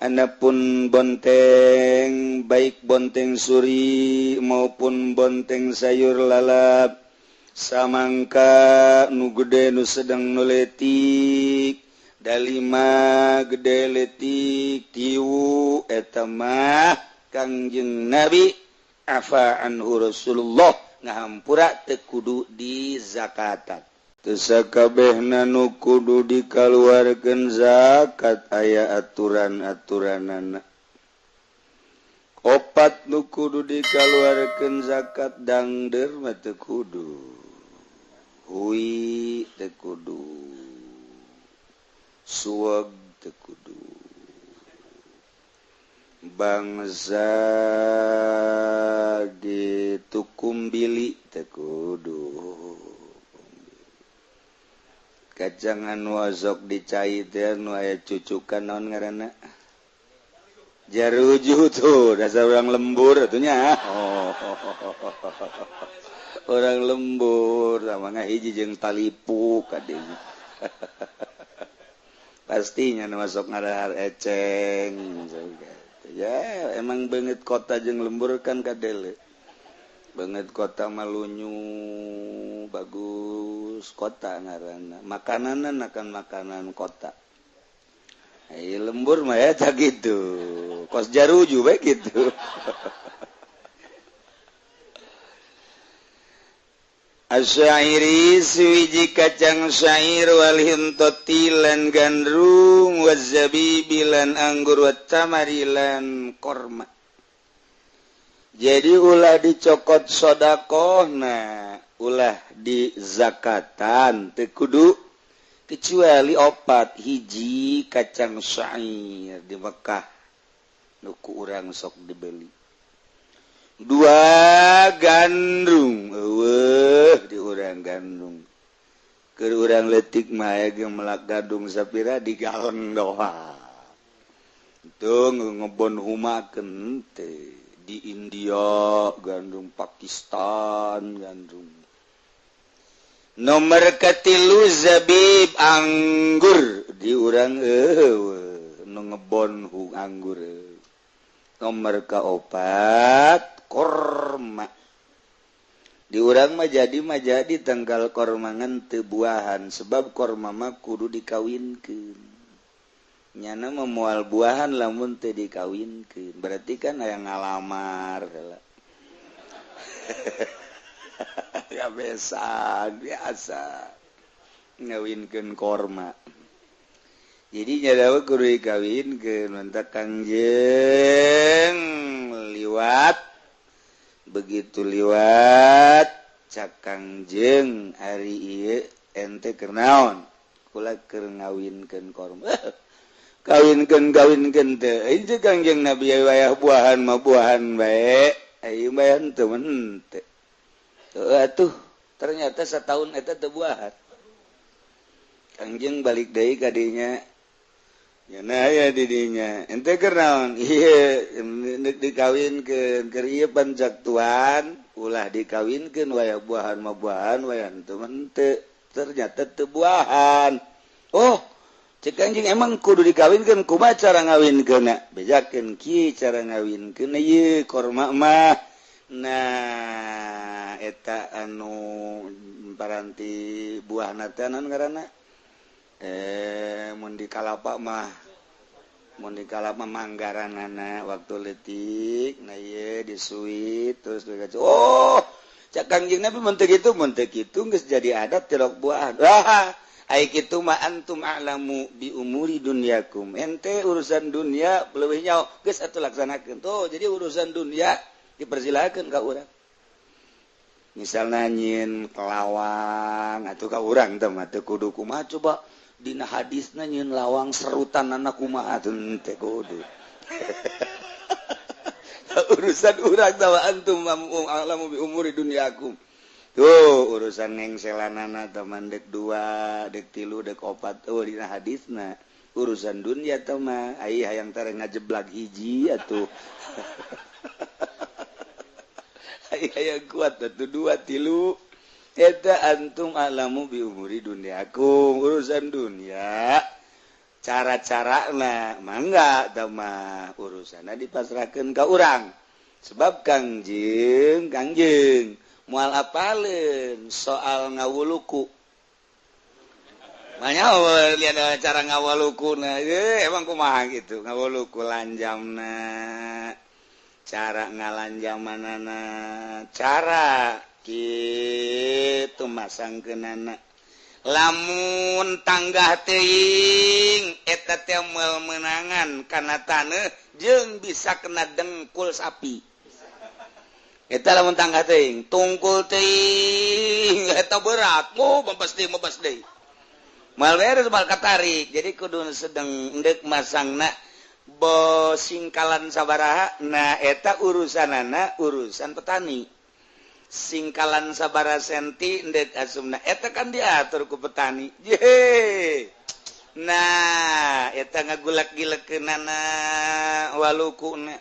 Anapun bonteng baik bonteng suri maupun bonteng sayur lalap samangka nu gede nu sedang nuletik dalima gede letik tiwu eta mah Kangjeng Nabi afa anhu Rasulullah ngahampura teu kudu di zakatan. Sakabehna nu kudu dikaluarkeun zakat aya aturan-aturanana. Opat nu kudu dikaluarkeun zakat dangder mah teu kudu. Hui teu kudu. Suweg teu kudu. Bangsa gitu kumbili teu kudu. Kacangan wazok dicai teh nu aya cucukan naon ngaranna jaruju tuh dasar orang lembur atunya orang lembur sama ngahiji jeung talipu kadenya pastinya nu masuk ngarahar eceng ya emang beungeut kota jeung lembur kan kadele banget kota Malunyu bagus kota ngaranna makanan akan makanan kota lembur mah ya tak gitu kos jaruju bae gitu asyairi suwiji kacang syair wal hintoti lan gandrung wazabibi lan anggur wa tamarilan korma. Jadi ulah dicokot sodakohna ulah di zakatan teu kudu kecuali opat hiji kacang syair di Mekah nuku urang sok dibeli dua gandrung eueuh di urang gandrung keur urang leutik mah aya melak gadung sapira di galon doa itu ngebon humakeun teh di India gandum Pakistan gandum nomor katilu zabib anggur di urang nu ngebon hu anggur nomor kaopat korma di urang mah jadi tanggal kormangan teu buahan sebab korma mah kudu dikawinkeun nyana memual buahan lamun teu dikawinkeun berarti kan aya ngalamar ya biasa ngawinkeun korma jadi nyadawa kudu dikawinkeun mantak Kangjeng liwat begitu liwat cak Kangjeng ari ieu ente keur naon kula keur ngawinkeun korma kawinkeun teh ieu Kangjeng Nabi wayah buahan mah buahan bae ayeuna mah henteu henteu atuh ternyata satahun eta teu buahan Kangjeng balik deui ka dinya nya aya di dinya ente keur naon ieu neuk dikawinkeun keur ieu pancak tuan ulah dikawinkeun wayah buahan mah buahan wayah henteu henteu ternyata teu buahan oh cek Kangjeng emang kudu dikawinkeun kumaha cara ngawinkeunna bejakeun kieu cara ngawinkeunna ieu korma mah nah eta anu paranti buahna teh naon ngaranna mun di kalapa mah manggaranana waktu leutik nah ieu disuit terus dikasih oh cek Kangjeng Nabi mun teu kitu geus jadi adat tirok buahan ai kitu mah antum a'lamu bi umuri dunyakum ente urusan dunia leuwih nyaho geus atuh laksanakeun tuh jadi urusan dunia dipersilakeun ka urang misalna nyieun kelawang atuh ka urang teh mah teu kudu kumaha coba dina hadisna nyieun lawang serutanana kumaha teu kudu urusan urang tah antum a'lamu bi umuri dunyakum tuh urusan ngengselanana teman dek 2 dek 3 dek 4 dina hadisna urusan dunia teh mah ai hayang tare ngajeblak hiji atuh ai hayang kuat atuh 2 3 eta antum alamu bi umuri dunyakum urusan dunia cara-cara mangga mah urusan dipasrahkan ke orang sebab Kangjeng mual apalin soal ngawuluku banyak lihat cara ngawuluku emang kumaha gitu ngawuluku lanjamna cara ngalanjam manana cara gitu masang kenana lamun tangga teing eta teh menangan kana taneuh jeung bisa kena dengkul sapi eta lamun tangga teing tungkul teing eta berat mabas deui mal beres mal katarik jadi kudu sedang endek masangna singkalan sabaraha nah eta urusanana urusan petani singkalan sabara senti ndek asumna eta kan diatur ku petani nah eta ngagulak-gilekeunana walukuna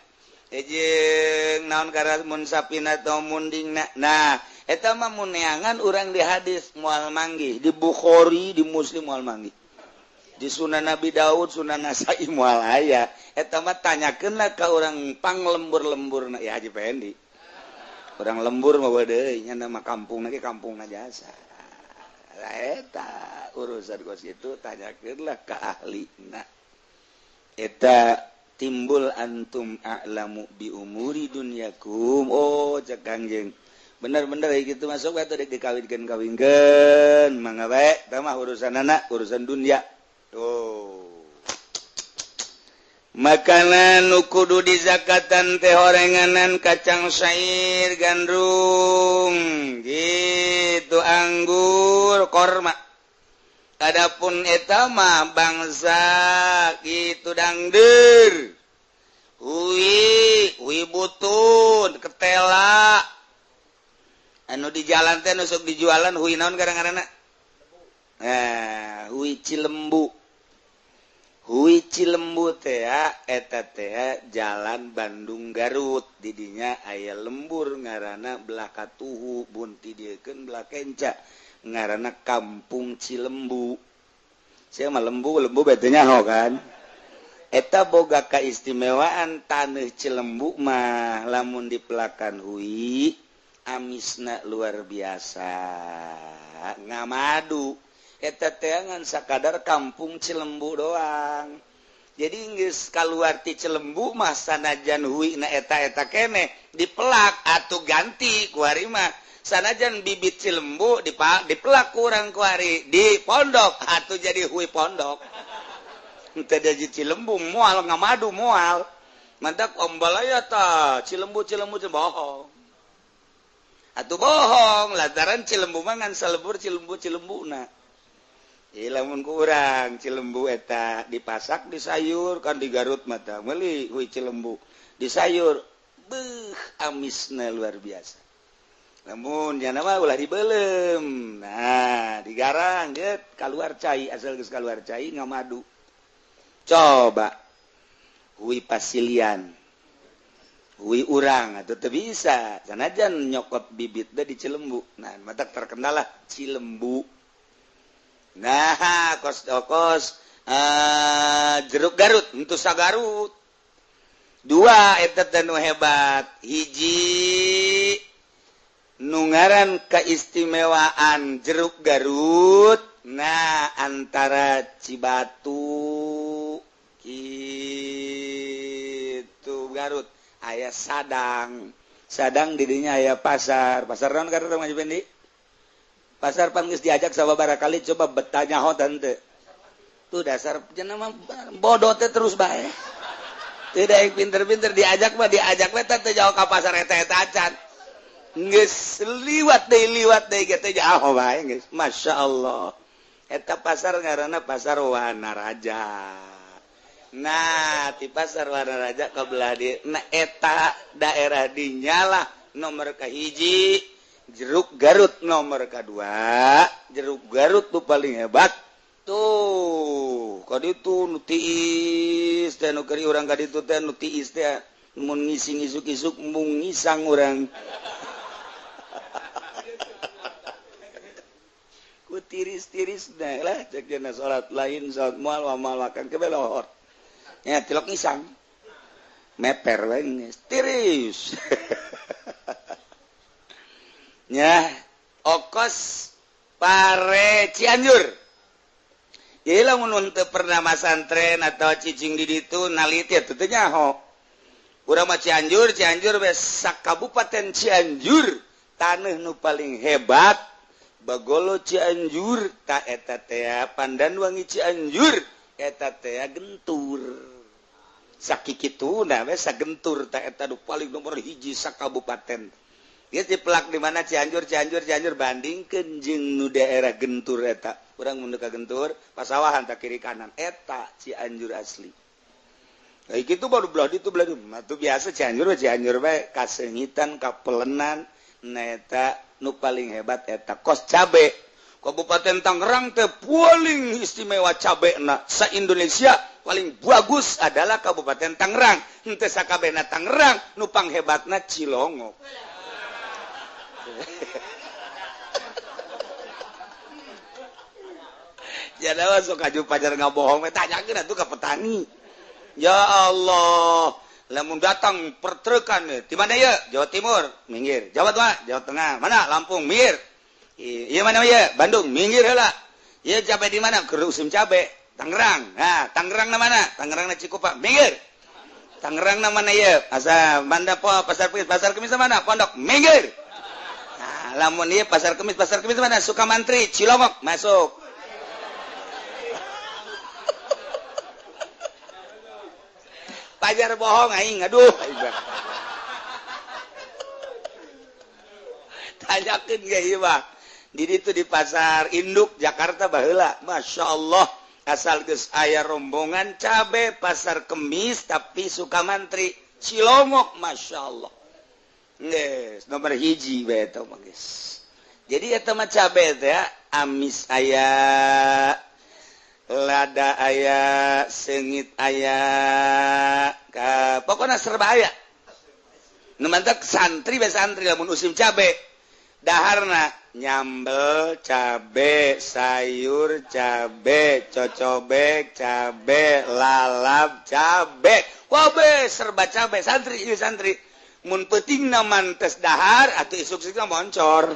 jeung naon kara mun sapina atau mundingna nah eta mah mun neangan urang di hadis moal manggih di Bukhari di Muslim moal manggih di Sunan Nabi Daud Sunan Nasai moal aya eta mah tanyakeunlah ka urang panglembur-lemburna ya Haji Pendi orang lembur mah deui nya nama kampung jasa eta urusan kos itu tanyakeunlah ka ahlina eta timbul antum a'lamu bi umuri dunyakum oh cek Kangjeng bener-bener gitu masuk atuh dek dikawinkeun mangga bae tah mah urusan anak urusan dunia tuh makanan nu kudu dizakatan teh horenganan kacang syair gandrung gitu anggur korma adapun eta mah bangsa gitu dangdeur uwi butun ketela anu di jalan teh nu sok dijualan hui naon kadang-kadangna hui Cilembu hui Cilembu teh eta teh jalan Bandung Garut didinya aya lembur ngaranna belah katuhu bunti diekeun belah kenca ngaranna Kampung Cilembu sia mah lembu bete nyaho kan eta boga kaistimewaan taneuh Cilembu mah lamun dipelakan hui amisna luar biasa ngamadu eta teangan sakadar Kampung Cilembu doang jadi geus kaluar ti Cilembu mah sanajan huina eta keneh dipelak atuh ganti ku ari mah sanajan bibit Cilembu dipelak kurang ku ari di pondok atuh jadi hui pondok teu jadi Cilembu moal ngamadu moal mantak ombal aya tah Cilembu bohong atuh bohong lantaran Cilembu mah ngan salebur Cilembuna lamun kurang Cilembu eta dipasak di sayur kan di Garut mata meuli hui Cilembu di sayur amisna luar biasa lamun jana mah ulah dibeulem nah digarang geut kaluar cai asal geus kaluar cai ngamadu coba hui pasilian hui urang atuh teu bisa sanajan nyokot bibit da di Cilembu nah mata terkenal lah Cilembu nah kos jeruk Garut untuk sagarut dua eta teh nu hebat hiji nu ngaran keistimewaan jeruk Garut nah antara Cibatu kitu Garut aya sadang didinya aya pasar naon karena Haji Pendi pasar pan geus diajak sababaraha kali coba betanya hotan teu tuh dasar jenama bodoh teh terus bae teu daek pinter-pinter diajak we teh jauh ka pasar eta acan geus liwat deui ge teh jauh bae geus masyaallah eta pasar ngaranna pasar Wanaraja nah ti pasar Wanaraja kabelah di nah eta daerah dinyalah nomor kahiji jeruk Garut nomor kedua jeruk Garut tuh paling hebat tuh kaditu nu tiis teh nu keri urang kaditu teh nu tiis teh mun ngising isuk-isuk mung ngisang urang ku tiris-tiris lah cek salat lain salat mual wa mal makan ke belohor ya tilok ngisang meper wae tiris nya okos pare Cianjur ieu lamun teu pernah masantren atau cicing di ditu naliti atuh teh nyaho urang mah Cianjur we sakabupaten Cianjur taneuh nu paling hebat Bagolo Cianjur tak eta teh Pandanwangi Cianjur eta teh gentur sakikitu we sagentur tak eta nu paling nomor hiji sakabupaten ieu diplak di mana Cianjur bandingkeun jeung nu daerah gentur eta urang mun ka gentur pasawahan tak kiri kanan eta Cianjur asli kayak gitu baru belah itu atuh biasa Cianjur we kasengitan kapelenan eta nu paling hebat eta kos cabe Kabupaten Tangerang teh paling istimewa cabena sa Indonesia paling bagus adalah Kabupaten Tangerang henteu sakabehna Tangerang nu panghebatna Cilongok jadawa sok aju pajar ngabohong tanyakeun atuh ka petani ya Allah lamun datang pertrekan di mana ya Jawa Timur minggir Jawa Tengah mana Lampung minggir iya mana ya Bandung minggir heula ieu cabe di mana keur musim cabe Tangerang nah Tangerang na mana Tangerang na Cikupa minggir Tangerang na mana ya asa Banda pasar kemis mana Pondok minggir nah lamun ieu pasar kemis mana Sukamantri Cilongok masuk pajar bohong aing aduh tanyakeun ge ieu mah di ditu di pasar induk Jakarta baheula Masya Allah asal geus aya rombongan cabe pasar kemis tapi Sukamantri Cilongok Masya Allah geus nomor hiji we eta mah geus jadi eta mah cabe teh amis aya lada aya sengit aya pokoknya serba aya nu mantak santri lamun musim cabe daharna nyambel cabe sayur cabe cocobek cabe lalap cabe wabe serba cabe santri ieu santri mun peutingna mantes dahar atuh isuk-isukna moncor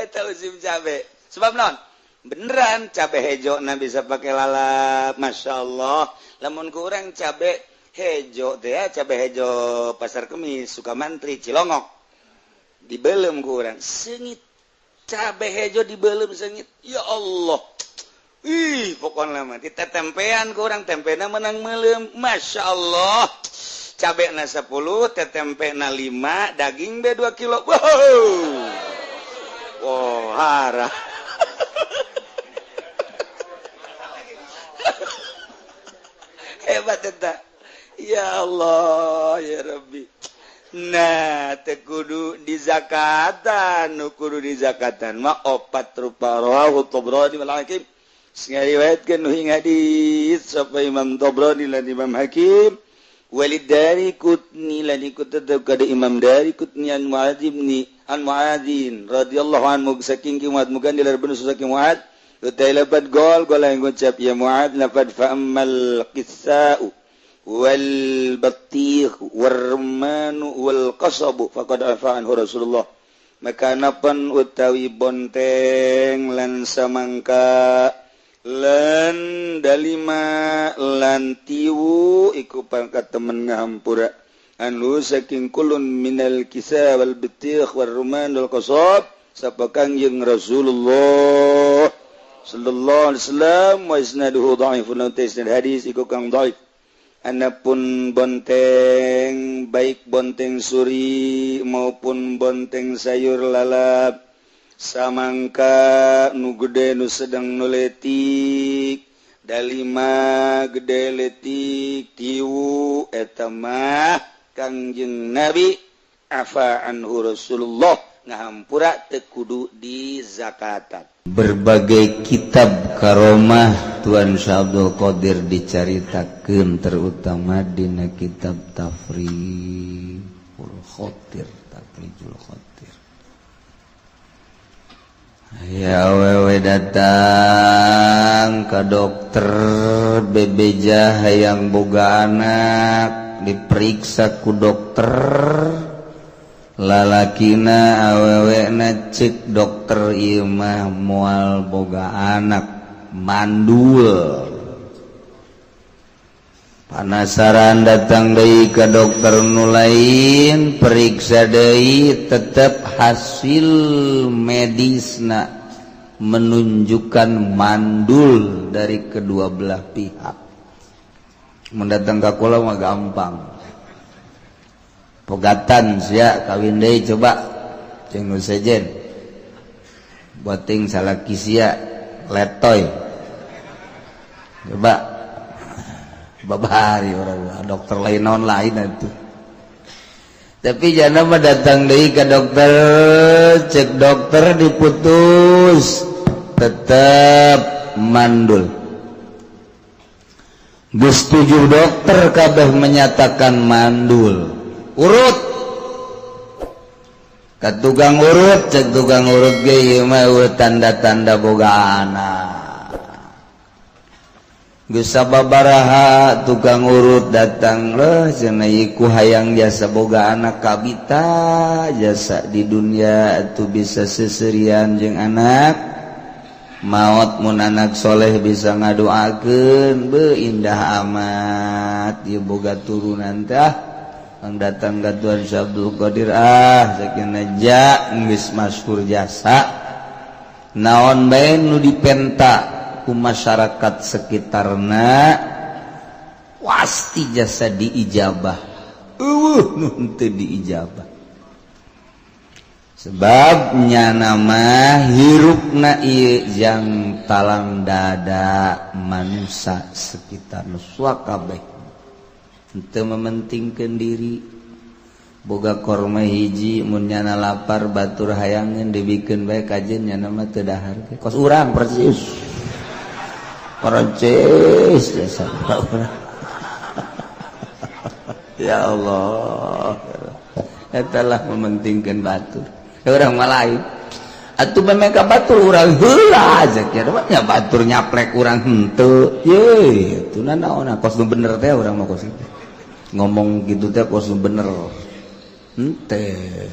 eta musim cabe sebab naon beneran cabe hejo na bisa pakai lalap Masya Allah lamun ku urang cabe hejo teh cabe hejo pasar kemis Sukamantri Cilongok dibeulem ku urang seungit cabe hejo dibeulem seungit ya Allah ih pokona mah ditetempean ku urang tempena menang meuleum Masya Allah cabe na 10 tetempe na 5 daging be 2 kilo wow oh harah hebat eta ya Allah ya Rabbi nah teu kudu di zakatan nu kudu di zakatan mah 4 rupa rawahu Tabrani wal Hakim sing riwayatkeun nu hing hadis sapa Imam Tabrani lan Imam Hakim Walid dari kutni lan ikut tetep kada Imam dari kutni an Muadzin radhiyallahu anhu saking Muad mugan dilar bener saking Muad utai lapat gol yang ngucap ya Muad lapat fa ammal qissa'u wal batigh warmanu wal qasabu faqad afa anhu Rasulullah maka napan utawi bonteng lan samangka lan dalima lan tiwu iku pangkat temen ngahampura anu saking kulun minal kisah wal batigh war ruman wal qasab sapa kangjeng Rasulullah sallallahu alaihi wasallam wa isnaduhu dhaifun isnad hadis iku kang dhaif anapun bonteng baik bonteng suri maupun bonteng sayur lalap samangka nu gede nu sedang nu letik dalima gede letik tiwu eta mah kangjeng Nabi afa anhu Rasulullah ngahampura teu kudu di zakatan. Berbagai kitab karomah Tuan Syah Abdul Qadir dicaritakeun terutama dina kitab Tafrijul Khatir Ya awewe datang ke dokter bebeja hayang boga anak diperiksa ku dokter lalakina awewe na cek dokter ieu mah moal boga anak mandul. Panasaran datang deui ka dokter nu lain, periksa deui, tetep hasil medisna menunjukkan mandul dari kedua belah pihak. Mendatang ka kula mah gampang. Pogatan sia kawin deui coba jeung nu sejen. Boting salaki sia letoy. Coba babari orang dokter lain naon lain itu. Tapi jangan mah datang deui ka dokter, cek dokter diputus tetap mandul. Geus 7 dokter kabeh menyatakan mandul. Urut ka tukang urut, cek tukang urut ge ieu mah tanda-tanda boga anak. Geus sababaraha tukang urut datang leuh cenah iku hayang jasa boga anak kabita, jasa di dunia atuh bisa seserian jeung anak. Maot mun anak soleh bisa ngadoakeun, beuh indah amat ieu boga turunan teh. Ang datang ka Tuhan Abdul Qadir sakinah ja geus masyhur jasa. Naon bae nu dipenta ku masyarakat sekitarna pasti jasa diijabah. Nu teu diijabah. Sebabnya nama hirupna ieu jang talang dada manusia sekitar nuswa kabeh. Henteu mementingkeun diri. Boga korma hiji mun nyana lapar batur hayangeun dibikeun bae kajen nyana mah teu dahar. Kos urang persis. Percis jasa urang. Ya Allah. Etalah mementingkeun batur. Urang mah lain. Atuh memeka batur urang heula aja kira nya batur nyaplek urang henteu. Ye, atuh naon kos nu bener teh urang mah kos ngomong gitu teh kos nu bener. Henteu.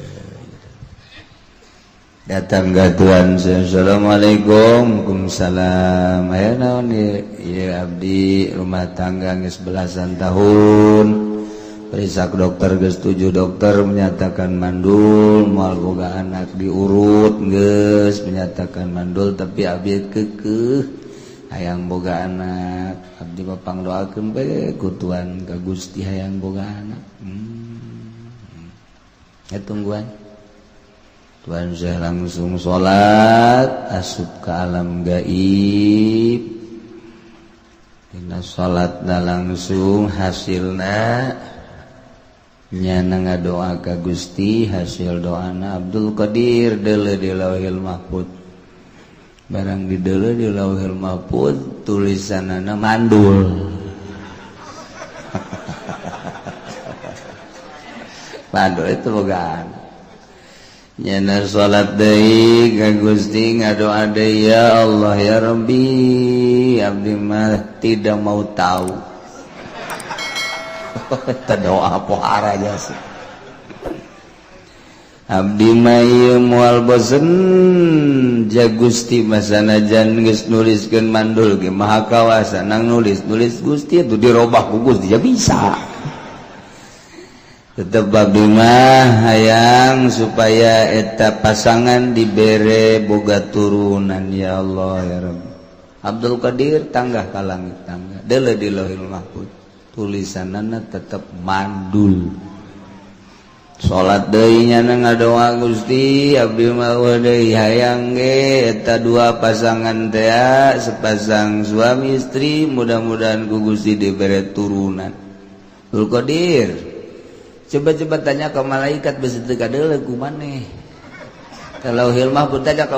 Datang ke Tuhan, assalamualaikum, waalaikumsalam. Aya naon ieu abdi rumah tangga geus belasan tahun. Periksa dokter geus 7 dokter menyatakan mandul, moal boga anak diurut geus menyatakan mandul, tapi abdi keukeuh hayang boga anak. Abdi papang doakeun bae ku Tuhan ka Gusti hayang boga anak. Tungguan. Tuhan saya langsung sholat, asup ke alam gaib. Dina sholatna langsung hasilna nyana ngadoa ka Gusti, hasil doana Abdul Qadir deuleu di Lauhil Mahfuz. Barang dideuleu di Lauhil Mahfuz tulisanana mandul. Mandul itu bogaan. Nyana sholat deui ka Gusti ngadoa deui, ya Allah ya Rabbi, abdi mah tidak mau tahu. Eta doa pohara jasa. Abdi mah ieu moal bosen ja Gusti mah sanajan geus nuliskeun mandul ge maha kawasa nang nulis Gusti atuh dirobah ku Gusti ya bisa. Tetep abdi mah hayang supaya eta pasangan dibere boga turunan, ya Allah ya Rabbi. Abdul Qadir tanggah ka langit tangga deuleu di Lauhil Mahfuz tulisanana tetep mandul. Salat deui nyana ngadoa Gusti abdi mah deui hayang ge eta 2 pasangan teh sepasang suami istri mudah-mudahan ku Gusti dibere turunan. Abdul Qadir coba tanya ke malaikat besi teu kadeuleu ku maneh. Kalau hilmah pun tanya ke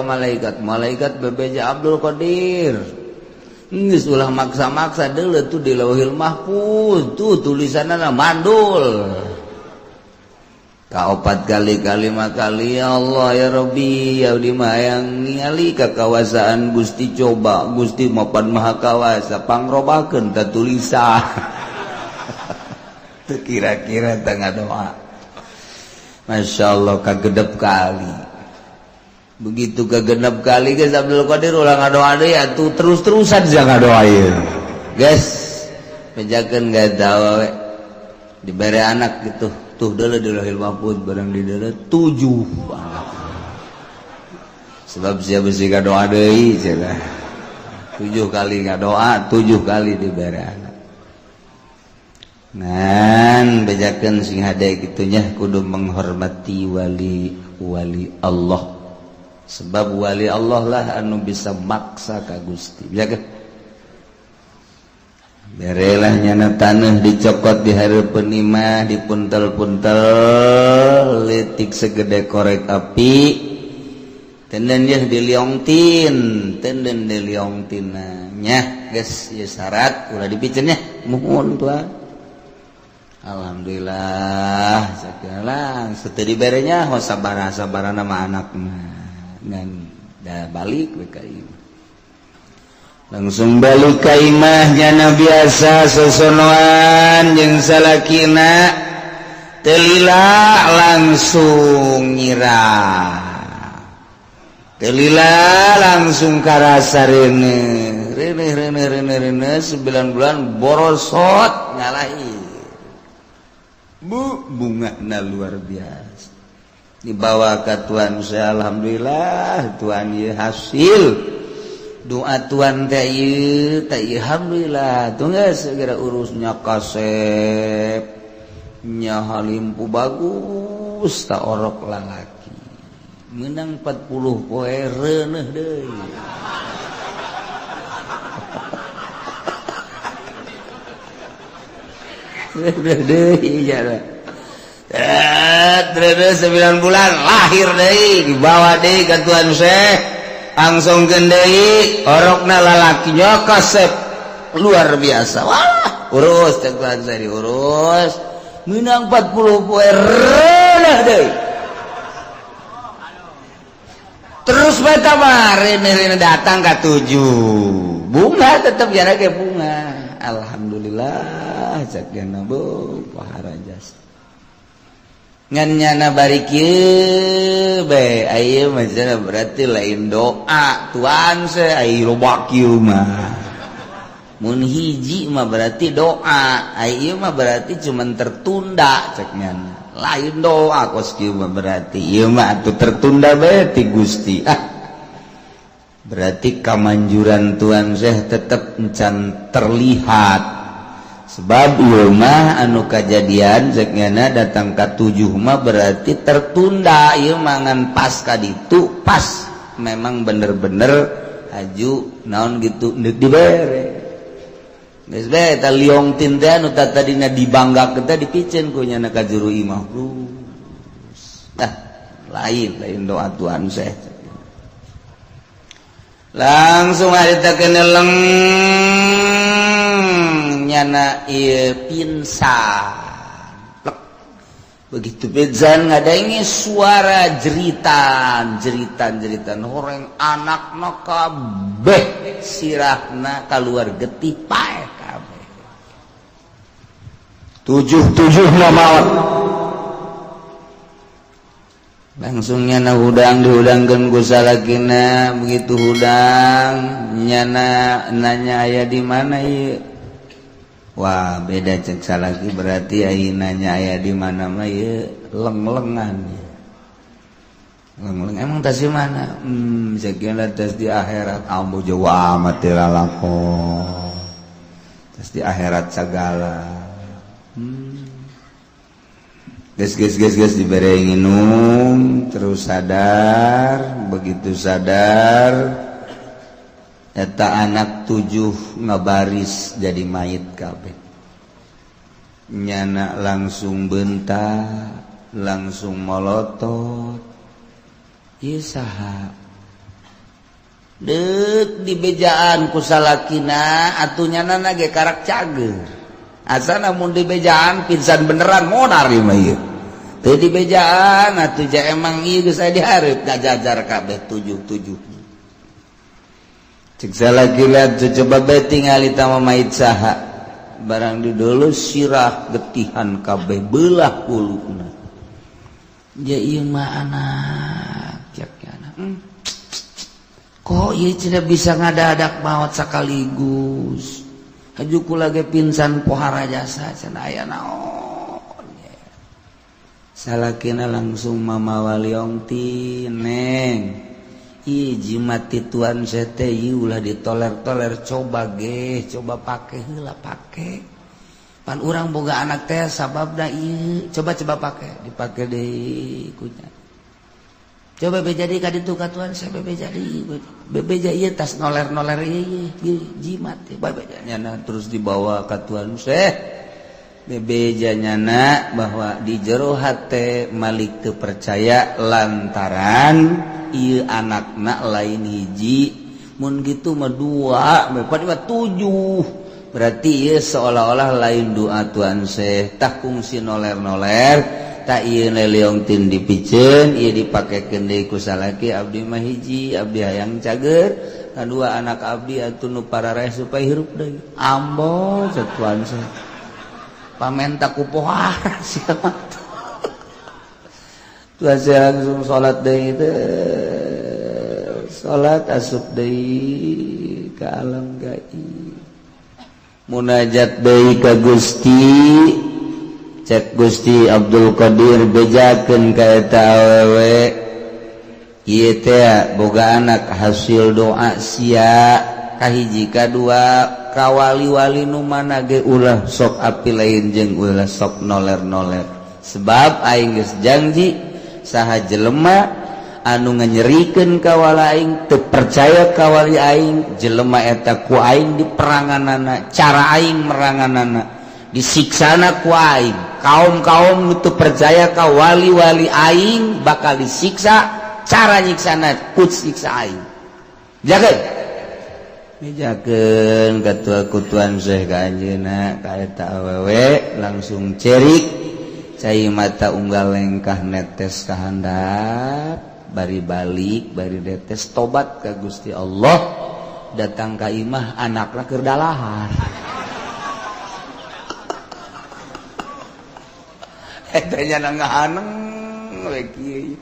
malaikat bebeja Abdul Qadir. Geus ulah maksa-maksa deuleu tuh di Lauhil Mahfuz, tuh tulisanana mandul. kaopat kali 5 kali ya Allah ya Rabbi ya dimayang ningali kakawasaan Gusti coba Gusti mapan maha kawasa pangrobakeun tatulisan teu kira-kira tengah doa Masya Allah kagedep kali begitu kagenep kali guys Abdul Qadir ulah ngadoa deui atuh terus-terusan jangan ngadoain guys pejakeun gadawa we dibere anak gitu tuh dulu di lahir mahfud barang di dulu 7 anak sebab siapa sih ngadoa deui cenah 7 kali ngadoa 7 kali dibere anak ngan bejakeun sing hade kitu nya kudu menghormati wali Allah sebab wali Allah lah anu bisa maksa ka Gusti bejakeun berelah nyana tanah dicokot di hareupeun imah dipuntel-puntel leutik segede korek api tenden yeuh diliongtin tenden diliongtina nya geus ieu syarat ulah dipicen nya muhun tuan alhamdulillah sakeula teu diberenya ho sabaraha-sabarana mah anakna ngan da balik we ka imah langsung balik ka imah nyana biasa sosonoan jeung salakina teu lila langsung nyirah teu lila langsung karasa reuneuh 9 bulan borosot ngalahi bungana luar biasa dibawa ka tuan saya alhamdulillah tuan ieu hasil doa tuan teh ieu alhamdulillah tuh geus segera urusnya kasep nya halimpu bagus tak orok lalaki menang 40 poe reuneuh deui deui jara terus 9 bulan lahir deui dibawa deui ka tuan Syekh langsung gendei orokna lalakinya kasep luar biasa wah urus teguan saya diurus menang 40 poe renah deh terus beta mah datang ke 7 bunga tetap jarak ke bunga alhamdulillah sakjana bu paharajas ngan nyana bari kieu bae aya mah berarti lain doa tuan se aya loba kieu mah mun hiji mah berarti doa aya mah berarti cuman tertunda cek nyana lain doa kos kieu mah berarti ieu mah atuh tertunda bae ti Gusti berarti kamanjuran tuan Syekh tetep encan terlihat sebab ieu mah anu kajadian zeknyana datang ka 7 mah berarti tertunda ieu mah ngan pas ka ditu pas memang bener-bener aju naon gitu deuk dibere geus bae eta liongtin teh anu tadina dibanggakeun teh dipicen ku nyana ka juru imah lain doa tuan Syekh langsung harita keneleng nyana ieu pinsan begitu pizan ngadaingi suara jeritan horeng anakna kabeh sirahna kaluar getih pae kabeh 7 maot langsung nyana hudang dihudangkeun ku salakina begitu hudang nyana nanya aya di mana ieu wah beda cek salaki berarti ayeuna aya di mana mah ieu leng-lengan leng-leng emang tas di mana sakieu tas di akhirat ambu jawa amat teh lalakon tas di akhirat sagala Ges diberi nginum terus sadar begitu sadar eta anak 7 ngabaris jadi mayit kabeh nyana langsung bentak langsung molotot ieu saha deuk dibejaan ku salakina atunya na ge karak cager asana mun dibejaan pinsan beneran modar ieu mah ieu teu di bejaan atuh ja emang ieu geus aya di hareup ngajajar kabeh 7 cek salaki lihat coba bae tingali tama mait saha barang didulus sirah getihan kabeh beulah kuluna ya ieu mah anak cek anak kok ieu cenah bisa ngadadak maot sakaligus haju kula ge pinsan pohara jasa cenah aya naon ya. Salakina langsung mamawali ongti neng jimat tituan sete ulah ditoler-toler coba ge coba pake heula pake pan urang boga anak teh sababna ieu coba pake dipake deui kunya coba bejadi ka ditu katuan saya bejadi bebeja ieu tas noler-noler ieu jimat babejanya terus dibawa katuan seh bebejanya bahwa di jero hate malik teu percaya lantaran ieu anakna lain hiji mun gitu mah 2 padahal 7 berarti ieu seolah-olah lain doa tuan seh tah kungsi noler-noler tak ieu leleong tin dipikeun ieu dipakekeun deui ku salaki abdi mah hiji abdi hayang cager kadua anak abdi atuh nu parareh supaya hirup deui ambo tuan seh pamenta ku pohara siapa tuan saya langsung sholat deui sholat asup deui ka alam gaib munajat deui ka Gusti cek Gusti Abdul Qadir bejakeun ka eta awewe ieu teh boga anak hasil doa sia kahiji kadua kawali-wali nu mana ge ulah sok api lain jeung ulah sok noler-noler sebab aing geus janji saha jelema anu nganyerikeun ka wala aing teu percaya ka wali aing jelema eta ku aing di peranganana cara aing meranganana disiksana ku aing kaum-kaum nu teu percaya ka wali-wali aing bakal disiksa cara nyiksana ku siksa aing jageun mijakeun katua kutuan Syekh ka anjeunna ka eta awewe langsung cerik cai mata unggal lengkah netes ka handap bari balik bari netes tobat ka Gusti Allah datang ka imah anakna keur dalahar eta nya ngahaneng we kieu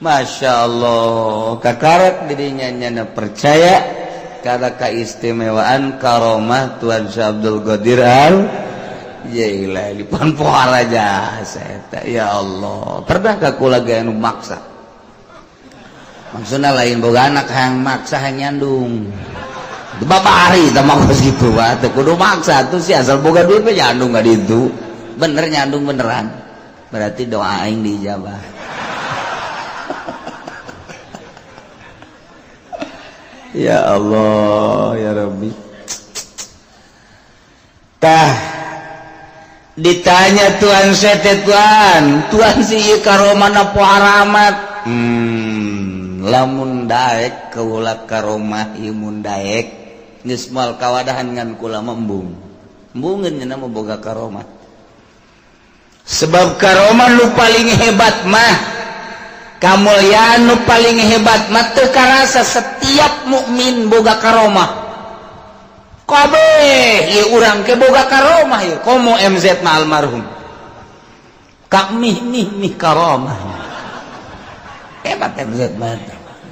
Masya Allah kakarak dirinya nyana percaya kada keistimewaan karomah Tuan Syekh Abdul Qadir al Jailani di pan pohara jasa ya Allah pernah kula ge anu maksa maksudna lain boga anak hayang maksa hayang nyandung teu babari tah mah kitu wa teu kudu maksa tuh si asal boga duit mah nyandung ka ditu bener nyandung beneran berarti doa aing diijabah ya Allah ya Rabbi tah ditanya Tuan sete Tuan si ieu karomana pohara amat lamun daek kaula karomah ieu mun daek geus moal kawadahan ngan kula embung embungeun nya mah boga karomah sebab karomah nu paling hebat mah kamulyaan nu paling hebat mah teu karasa setiap mukmin boga karomah kabeh ieu urang ke boga karomah ieu komo MZ mah almarhum kak mih karomah hebat MZ mah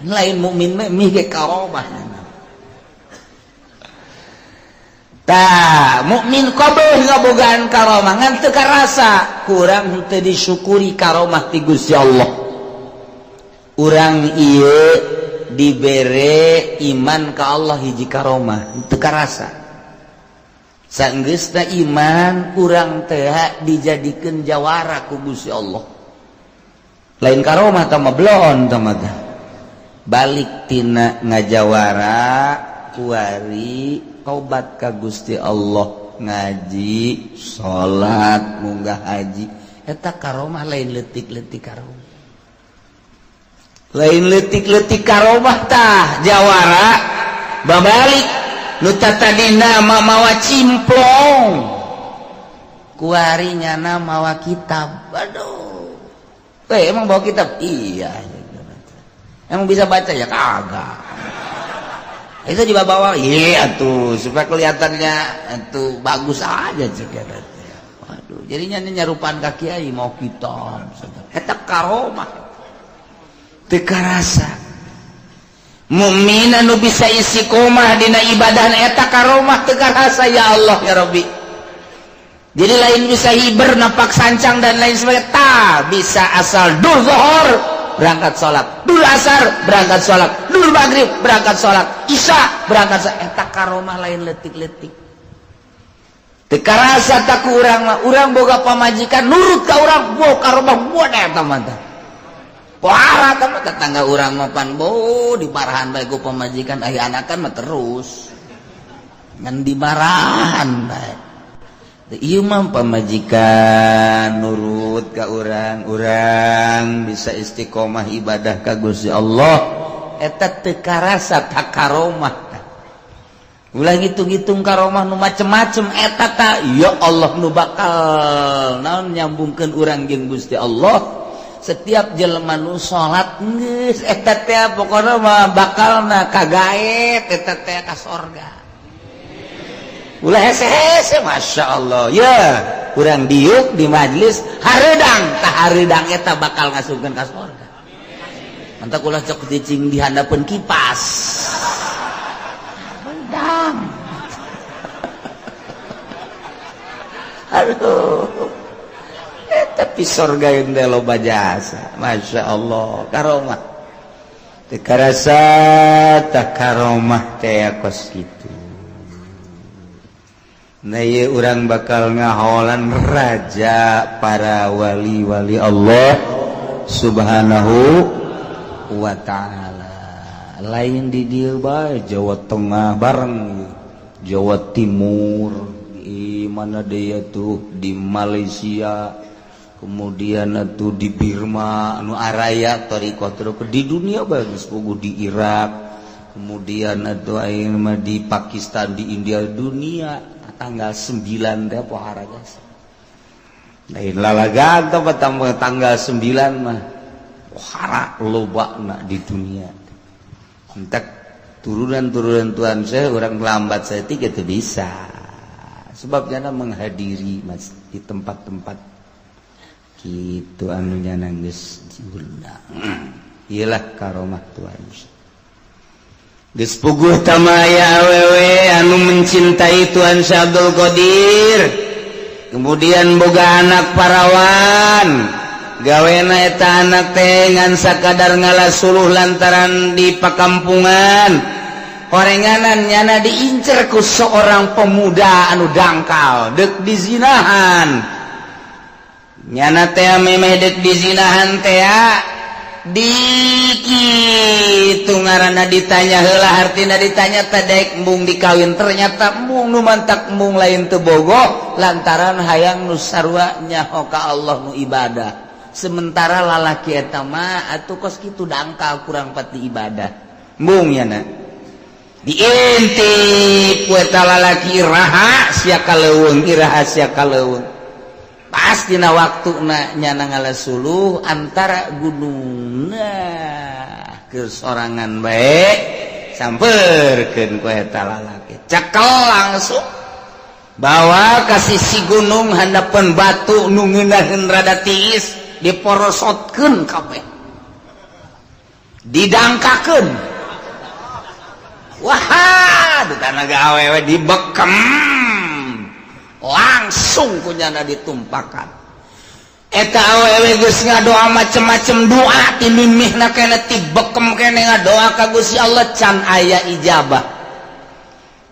lain mukmin mah mih ge karomah tah mukmin kabeh ngabogaan karomah ngan teu karasa kurang teu disyukuri karomah ti Gusti Allah urang ieu dibere iman ka Allah hiji karomah teu karasa saenggeusna iman urang teh dijadikeun jawara ku Gusti Allah lain karomah tah mah belon tah mah balik tina ngajawara kuari tobat ka Gusti Allah ngaji salat munggah haji eta karomah lain leutik-leutik karomah lain leutik-leutik karomah tah jawara babalik nu tadina mawa cimplong kuari nyana mawa kitab aduh emang bawa kitab? Iya. Emang bisa baca? Ya kagak. Itu dibawa. Iya tuh, supaya kelihatannya itu bagus aja juga. Waduh, jadinya nyarupan kaki kiai mau kitab. Eta karomah. Teu karasa. Mukmin anu bisa istiqomah dina ibadah eta karomah teu karasa ya Allah ya Rabbi. Jadi lain bisa hiber nampak sancang dan lain sebagainya, tak bisa asal dul zuhur berangkat sholat, dul asar berangkat sholat, dul maghrib berangkat sholat, isya berangkat sholat. Eta karomah lain letik-letik. Teka rasa tak urang mah, urang boga pamajikan nurut ka urang, boh karomah boh eta mah. Wah, teman tetangga urang mah pan boh diparahan bae ku pamajikan, aya anakan mah terus ngan dimarahan bae. Ieu mah pamajikan nurut ka urang bisa istiqomah ibadah ka Gusti Allah eta teu karasa tak karomah. Ulah ngitung-ngitung karomah nu macem-macem eta ta ya Allah nu bakal naon nyambungkeun urang jeung Gusti Allah. Setiap jelema nu salat geus eta teh pokona mah bakalna kagaet eta teh ka surga. Ulah hese-hese Masya Allah ya kurang diuk di majlis hareudang tah hareudang eta bakal ngasupkeun ka surga. Mantap ulah cok cicing di handapeun kipas hareudang. Aduh tapi surga yang teh loba jasa Masya Allah karomah teu karasa tah karomah teh kos kitu. Nah iya orang bakal ngaholan raja para wali-wali Allah subhanahu wa ta'ala. Lain di dia bae Jawa Tengah bareng Jawa Timur, di mana dia tuh di Malaysia, kemudian tuh di Birma anu araya tarikah terus di dunia bagus pugu di Irak, kemudian tuh ayeuna mah di Pakistan, di India, dunia tanggal 9 teh pohara guys. Lain lalagan tanggal 9 mah pohara lobana di dunia. Entek turunan-turunan Tuhan saya orang lambat saya itu bisa. Sebab jana menghadiri mas di tempat-tempat gitu anu nyana geus diundang. Iyalah karomah Tuhan. Geus puguh tamaya awewe anu mencintai Tuhan Syekh Abdul Qadir, kemudian boga anak parawan, gawena eta anak teh ngan sakadar ngalasuluh lantaran di pakampungan, orenganan nyana diincer ku seorang pemuda anu dangkal, dek dizinahan, nyana teh memeh dek dizinahan teh dikitu ngaranna ditanya heula artina ditanya tadek embung dikawin ternyata embung nu mantak embung lain teu bogoh lantaran hayang nu sarua nyaho ka Allah nu ibadah sementara lalaki eta mah atuh kos kitu dangkal kurang pati ibadah embung nya diintip ku eta lalaki iraha sia kaleuweung iraha sia kaleuweung pas dina waktuna nyana ngalasuluh antara gunungna ke sorangan bae sampeurkeun ku eta lalaki cekel langsung bawa ka sisi gunung handapeun batu nu ngeunaheun rada tiis diporosotkeun kabeh didangkakeun wah di tanaga awewe dibekem langsung kunyana ditumpakan eta awewe geus ngadoa macem-macem doa ti mimihna kene ti bekem kene ngadoa ka Gusti Allah can aya ijabah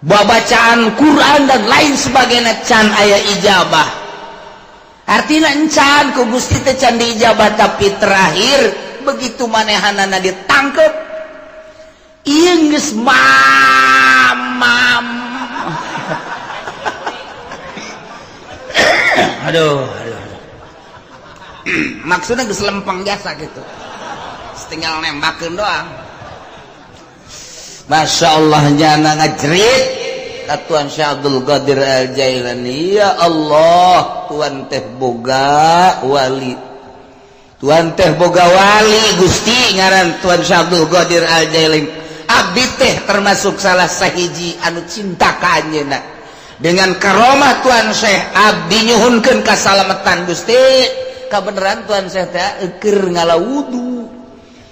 babacaan Quran dan lain sebagainya can aya ijabah artina encan ku Gusti teh can diijabah tapi terakhir begitu manehanana ditangkep ieu geus mamam aduh. Maksudnya geus lempeng jasa gitu. Tinggal nembakeun doang. Masya Allah nyana ngajrit ka Tuan Syekh Abdul Qadir Al-Jailani. Ya Allah, Tuan teh boga wali Tuan teh boga wali Gusti ngaran Tuan Syabdul Qadir Al-Jailing. Abdi teh termasuk salah sahiji anu cinta ka anjeunna. Dengan karomah Tuan Syekh abdi nyuhunkeun kasalamatan Gusti. Kabeneran Tuan Syekh teh keur ngalawudu.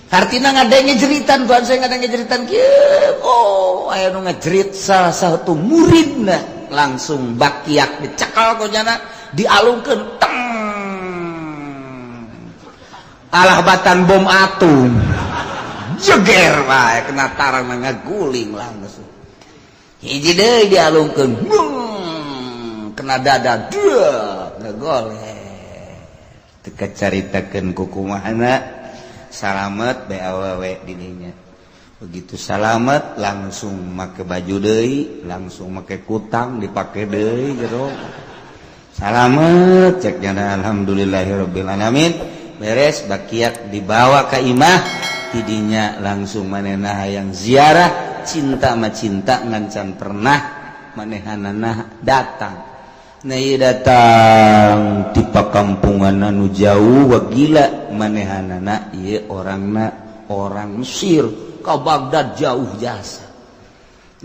Artina ngadenge jeritan Tuan Syekh ngadenge jeritan kieu. Oh, aya nu ngajerit salah satu muridna langsung bakiak dicekal konyana dialungkeun teng. Alah batan bom atom jeger wae kena tarang ngaguling langsung hiji deui dialungkeun kena dada ngagoleh teu kacaritakeun ku kumahana salamet bae awewe di dinya begitu salamet langsung make baju deui langsung make kutang dipake deui jero salamet cek jana alhamdulillahirabbil alamin beres bakiak dibawa ke imah tidinya langsung manehna hayang ziarah cinta mah cinta ngancan pernah manehanana datang nah ieu datang di pakampungan anu jauh wa gila manehanana ieu orangna orang Mesir ka Baghdad jauh jasa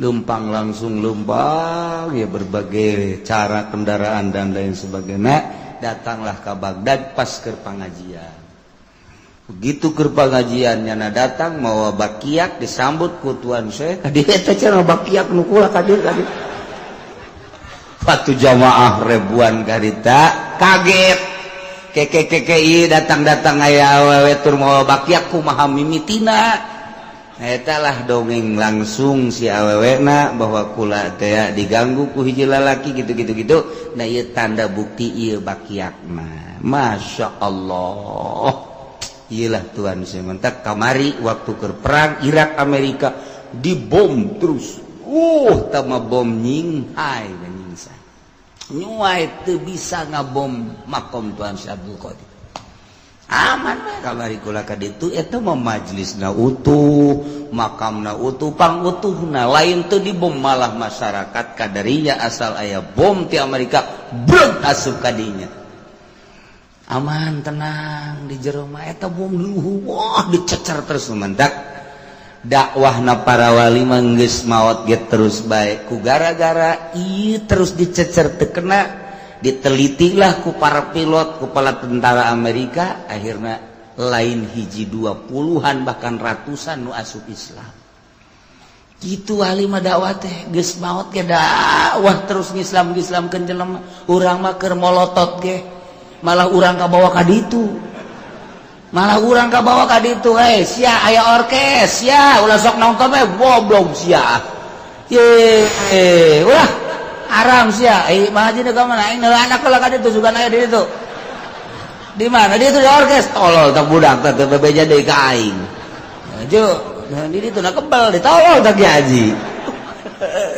lumpang langsung lumpang ya berbagai cara kendaraan dan lain sebagainya datanglah ke Baghdad pas keur pangajian. Begitu keur pangajian nyana datang mawa bakiak disambut ku Tuan Syekh. Kadi eta cenah bakiak nu kula kadir. Patu jamaah ribuan garita kaget. Keke datang-datang aya awewe tur mawa bakiak kumaha mimitina. Eta lah dongeng langsung si awewena bahwa kula teh diganggu ku hiji lalaki gitu. Nah ieu tanda bukti ieu bakiakna. Masya Allah. Iyalah Tuhan saya mentak kamari waktu keur perang Irak Amerika dibom terus. Tama bom nyinghai nyingsa. Nyuai teu bisa ngabom makom Tuan Syabdul Qadir. Aman kamari kula ka ditu eta mah majlisna utuh, makamna utuh, pangutuhna lain teu dibom malah masyarakat Qadariyah asal aya bom ti Amerika breg asup ka dinya. Aman tenang di jero mah eta bom luhuh wah dicecer terus mentak. Dakwahna para wali mah geus maot ge terus bae ku gara-gara ieu terus dicecer teu kena ditelitilah ku para pilot, ku kepala tentara Amerika, akhirnya lain hiji 20-an bahkan ratusan nu asup Islam. Kitu ahli mah dakwah teh geus maot ge dakwah terus ngislamkeun jelema. Urang mah keur molotot ge malah urang kabawa ka ditu. Sia aya orkes, sia ulah sok nongton we goblok sia. Ulah aram sia, mah aja ka mana? Aing anak lah ka ditu sugan aya di ditu. Di mana? Di ditu di orkes. Tolol tak budak teh bebeja deui ka aing. Jo, di ditu na kebal ditolol tak haji.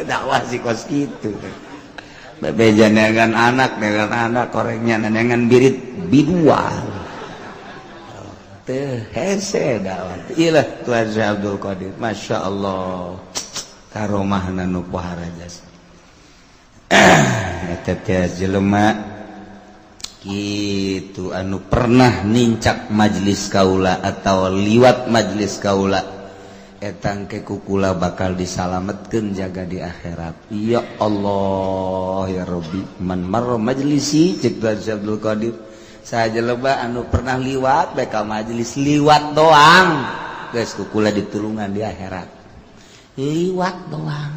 Dakwah si kos kitu. Bebeja dengan anak korengnya dengan birit bidual. Teh hese dakwah. Iyalah Tuan Syabdul Qadir. Masya Allah. Karomahna nu pohara jasa. Eta jelema kitu anu pernah nincak majlis kaula atau liwat majlis kaula eta engke kukula bakal disalametkeun jaga di akhirat. Ya Allah ya Rabbi man marra majlisi cek Tuan Syabdul Qadir sajelema anu pernah liwat bae ka majlis liwat doang geus kukula ditulungan di akhirat. Liwat doang.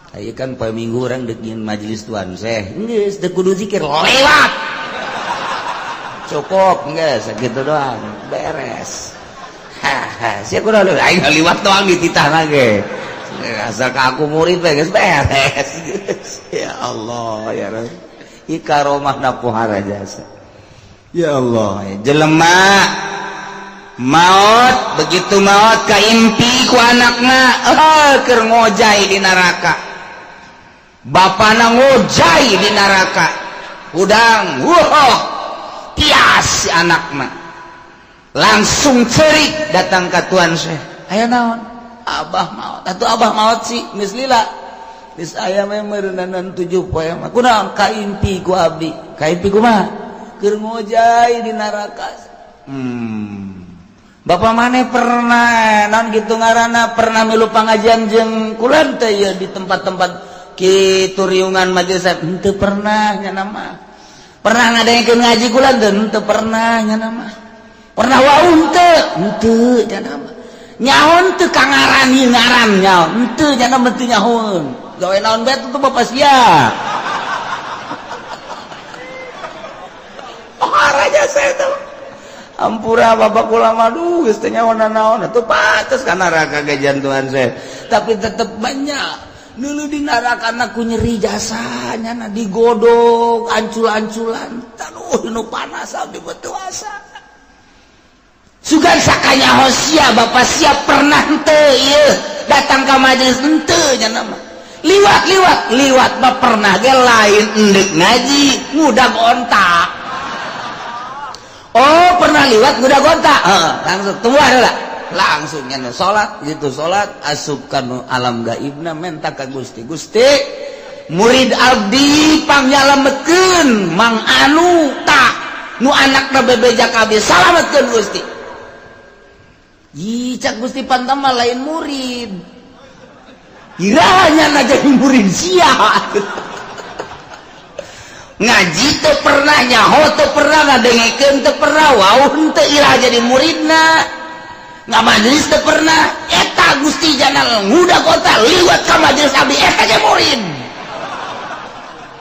Ayo kan poe minggu orang degin majelis Tuan Syekh geus teu kudu zikir lewat cukup geus sakitu doang beres sia kudu aing liwat doang dititahna ge asal ka aku murid we geus beres ya Allah ya Rabbi ieu karomahna pohara jasa ya Allah jelema maot begitu maot kaimpi ku anakna keur ngojai di neraka. Bapana ngojai di neraka udang tias si anak mah langsung cerik datang ke Tuan Syekh aya naon abah maot atuh abah maot sih geus lila geus aya mah meureunan 7 poe mah kunaon kaimpi ku abdi kaimpi kumaha keur ngojai di neraka Bapak maneh pernah non gitu ngaranna pernah milu pangajian jeung kulan teh ya di tempat-tempat kitu riungan majelis henteu pernah nya nama. Pernah ngadengkeun ngaji kulan teh henteu pernah nya nama. Pernah waung teu nya nama. Nyaon teu kangaran ieu ngaran nyaon henteu nya nama teu nyahoun. Gawe naon bae tuh Bapak sia. Oh raja saya tuh. Ampura bapak ulama aduh geus teh nyaon naon atuh pates ka neraka gajian Tuhan saya. Tapi tetep banyak neuleuh di neraka ku nyeri jasanya na digodog ancul-anculan tanuh nu panas abdi beuteung asa. Sugan sakanya hosia bapak siap pernah henteu ieu datang ka majelis henteu nya nama. Liwat mah pernah ge lain endek ngaji ngudag ontak. Oh pernah liwat udah gonta langsung tunggu adalah langsung nyana sholat gitu sholat asupkan alam gaibna menta ka Gusti murid abdi pangyalametkeun mang anu tak nu anakna bebejak abdi salametkeun Gusti cak Gusti pantama lain murid iranya na jadi murid sia ngaji teu pernah nyaho teu pernah ngadengekeun teu pernah wauh teu irah jadi muridna ngamajelis teu pernah eta Gusti Janal ngudag kota liwat ka majelis abdi eta ge murid.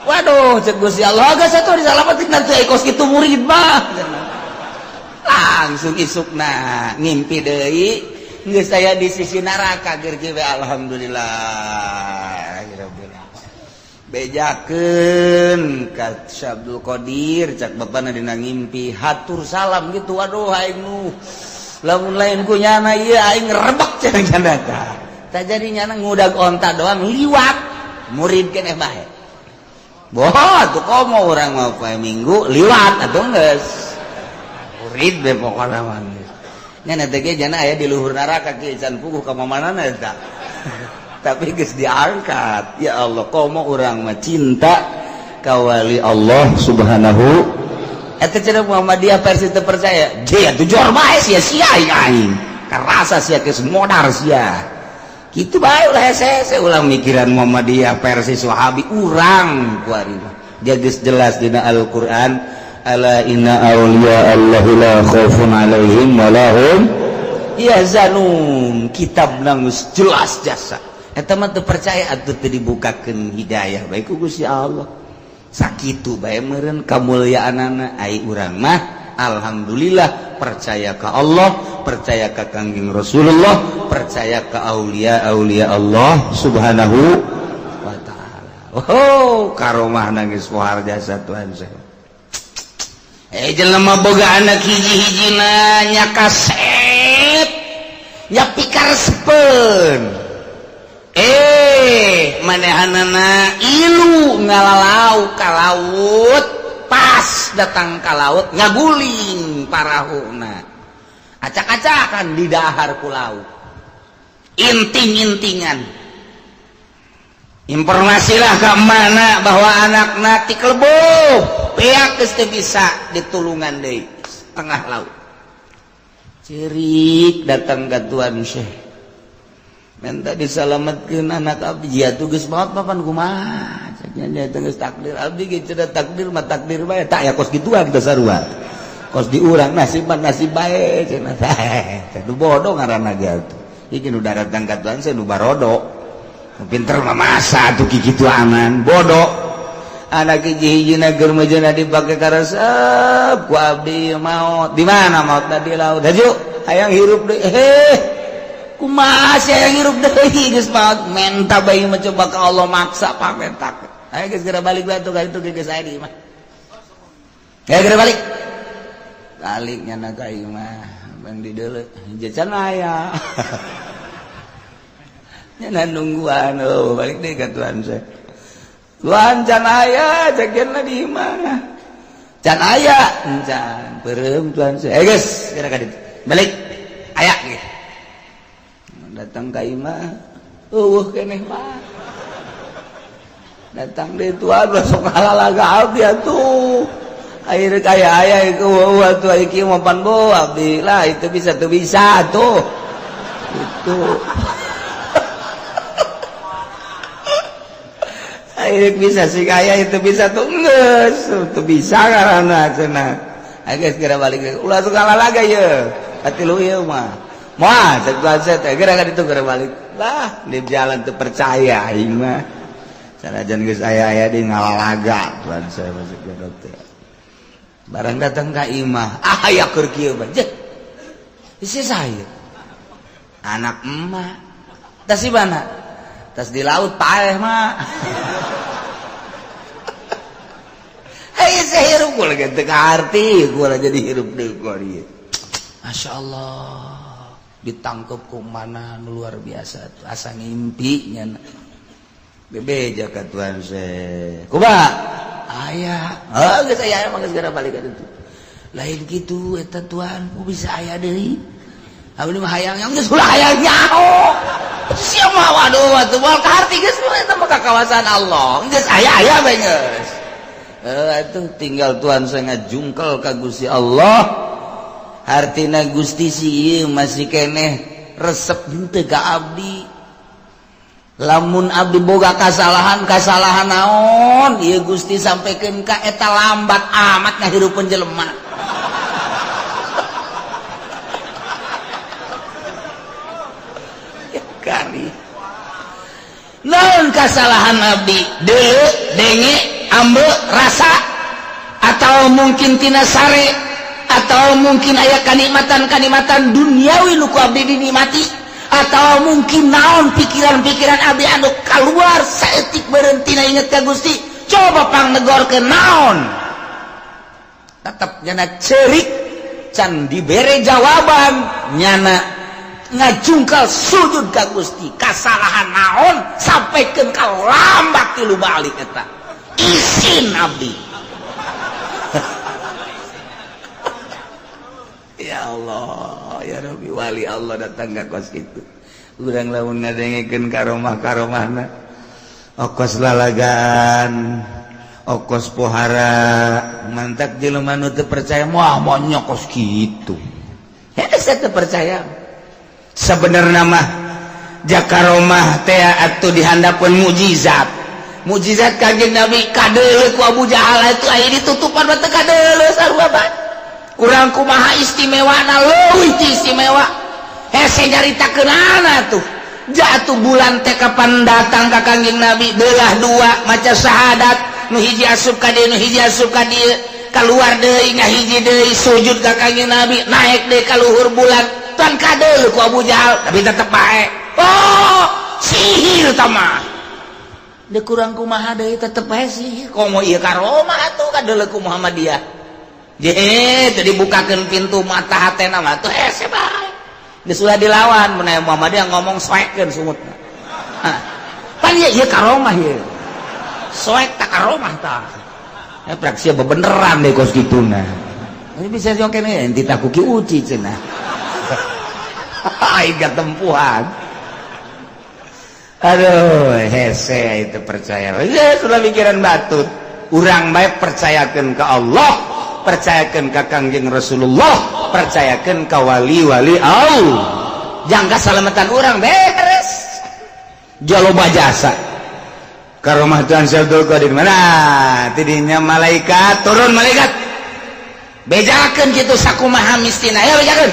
Waduh cek Gusti Allah geus atuh disalametin teu ekos kitu murid mah langsung isukna ngimpi deui geus aya di sisi neraka geur kieu alhamdulillah. Bejakeun ka Syabdul Qadir cak bapana dina ngimpi hatur salam gitu waduh aing nu lamun lain ku nyana ieu aing rebek cenah nyana tah jadi nyana ngudag onta doang liwat murid keneh bae boh atuh komo urang mah poe minggu liwat atuh geus murid be pokona mah nyana teh ge jana aya di luhur neraka kieu can puguh ka mamanana eta tapi geus diangkat ya Allah komo urang mah cinta ka wali Allah subhanahu eta cenah Muhammadiyah versi teu percaya je atuh jor bae sia aing karasa sia geus modar sia kitu bae ulah hese ulang mikiran Muhammadiyah versi Wahabi urang ku ari geus jelas dina Al-Qur'an ala inna awliya Allahi la khaufun alaihim wa lahum yahzanun kitabna geus jelas jasa eta mah teu percaya atuh teu dibukakeun hidayah bae ku Gusti Allah sakitu bae meureun kamulyaanana ai urang mah alhamdulillah percaya ka Allah percaya ka Kangjeng Rasulullah percaya ka aulia Allah subhanahu wa taala. Oh karomahna geus pohar jasa Tuhan saya jelema boga anak hiji-hijina nya kasep nya pikarespeun manehanana ilu ngalalau ka laut pas datang ka laut ngaguling parahuna acak-acakan di dahar ku laut inting-intingan informasilah ke mana bahwa anakna ti kleboh peak geus teu bisa ditulungan deui tengah laut cirik datang ka Tuan Syekh minta disalametkeun anak abdi jatuh geus maot papan kumaha nya geus takdir abdi ge cenah takdir mah takdir bae tak ya kos kituan teh sarua kos di urang nasib bae cenah teh nu bodoh ngaranna ge atuh iki nu datang ka Tuhan saya nu barodo pinter mah masa atuh kitu aman bodoh anak hiji-hijina keur mejeuna dipake karesep ku abdi maot di mana maotna di laut hayu hayang hirup deui kumaha sia yang hirup deui geus maot menta bae mah coba ka Allah maksa pamentak aya geus geura balik bae atuh ka ditu geus aya di imah aya geura balik nya ka ieu mah bang di deuleu jajan aya nya nungguan balik deui ka Tuhan saya Tuhan can aya jagenna di imah can aya can beureum Tuhan saya geus geura ka ditu balik aya ge datang ka imah keneh mah datang deui Tuhan sok halalaga abdi atuh air kayak ayah itu tuh iki mau pan bo abdi lah itu bisa tuh itu air bisa sih kayak itu bisa tuh nges tuh bisa karena cina agak segera balik ulah segala lagi ya hati lu ya mah segera itu segera balik lah di jalan tuh percaya ini mah sanajan geus aya di ngalalaga tuan saya masuk ke dokter barang datang ka imah aya keur kieu mah jeh isi saya anak emak tas di mana tas di laut paeh mah hei saya hirup gua lagi teu arti gua jadi hirup deui gua ieu Masya Allah ditangkep ku mana luar biasa asa ngimpi nya bebeja ka tuan saya kumaha aya geus aya mah geus segera balik ka ditu lain kitu eta tuan ku bisa aya deui abdi mah hayang geus ulah hayang nyaho sia mah waduh atuh moal ka harti geus eta mah kakawasan Allah geus aya bae geus atuh tinggal tuan saya ngajungkel ka Gusti Allah hartina Gusti si ieu masih keneh resep henteu ka abdi lamun abdi boga kasalahan naon ieu Gusti sampaikeun ka eta lambat amat ngahirupeun jelema ya kali naon kasalahan abdi deuleu denge ambe rasa atau mungkin tina sare atau mungkin aya kanikmatan duniawi nu ku abdi dinikmati atau mungkin naon pikiran-pikiran abdi anu kaluar saeutik berhentina inget ka Gusti coba pangnegorkeun naon tetep nyana ceurik can dibere jawaban nyana ngajungkal sujud ka Gusti kasalahan naon sampaikeun ka lambat tilu balik eta izin abdi ya Allah ya Rabbi wali Allah datang ke kos gitu urang lamun ngadengekeun karomah-karomahna okos lalagan okos pohara mantak jelema nu teu percaya moal nyokos kitu hese teu percaya sabenerna mah jakaromah teh atuh dihandapeun mukjizat kanjeng Nabi kadeuleu ku Abu Jahal itu aya ditutupan mah teu kadeuleu sarua bae urang kumaha istimewana leuwih ti istimewa hese nyaritakeunana tuh jatuh bulan teh kapan datang ka kanjeng Nabi belah dua maca syahadat nu hiji asup ka dieu nu hiji asup ka dieu kaluar deui ngahiji deui sujud ka kanjeng Nabi naik deui ka luhur bulan tan kadeuleu ku Abu Jahal tapi tetep bae oh sihir tah mah deuk urang kumaha deui tetep bae sihir komo ieu karomah atuh kadeuleu ku Muhammadiyah itu dibukakan pintu mata hatena mah tuh hese bae geus ulah dilawan mun aya Muhammadiyah ngomong soekeun sumutna pan ieu karomah ieu soek tak karomah tah praksi bebeneran deh kos kituna ini bisa jokeun ya enti tak kuki uci cenah ai gatempuhan aduh hese itu percaya ya sudah pikiran batut urang bae percayakeun ka Allah percayakan ke Kangjeng Rasulullah percayakan ke wali-wali Allah jangan keselamatan orang beres jaloba jasa karomah Tuhan Syabdul Qadir mana tidinya malaikat turun malaikat bejakan gitu sakumaha mistina ya bejakan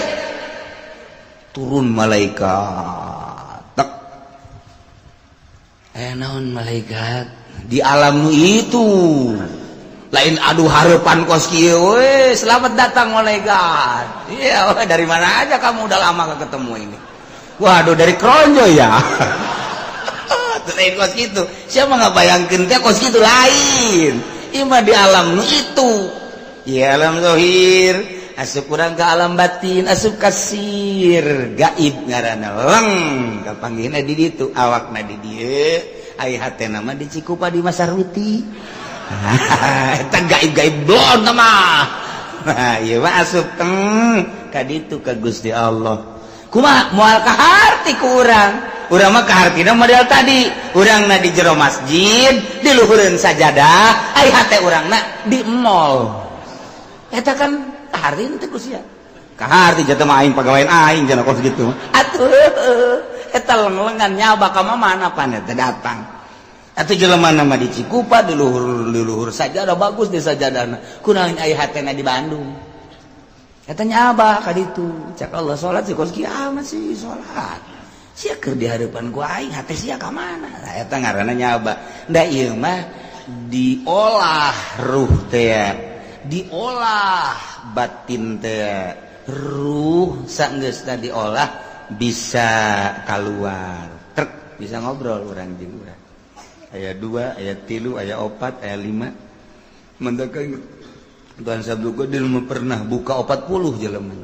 turun malaikat tak naon malaikat di alam itu lain aduh harapan kos kieu we selamat datang malaikat iya dari mana aja kamu udah lama gak ketemu ini waduh dari Kronjo ya lain kos gitu siapa nggak bayangkan teh kos gitu lain ima di alam itu ya alam zahir asup kurang ke alam batin asup kasir gaib ngaranna leng kapanggihna di ditu awakna di dieu ai hatena mah di Cikupa di Masaruti eta gaib-gaib blon mah nah ieu mah asup ka ditu ka Gusti Allah kumaha moal ka harti ku urang mah ka hartina model tadi urangna di jero masjid di luhureun sajadah ai hate urangna di mall eta kan hari teh Gusti ya kaharti jatuh mah aing pagawean aing cenah kos gitu atuh eta lengan nyaba ka mana pan teh datang atuh jelema nama di Cikupa di luhur saja ada bagus di sajadana kunaon aya hatena di Bandung eta nyaba ka ditu cak Allah salat si kos kieu masih salat sia keur di hareupan ku aing hate sia ka mana eta ngaranna nyaba da ieu mah diolah ruh teh diolah batin teh ruh saenggeusna diolah bisa keluar trek bisa ngobrol urang jeung urang aya 2 aya 3 aya 4 aya 5 mendekeun Tuan Sabdu Qadir pernah buka 40 jelema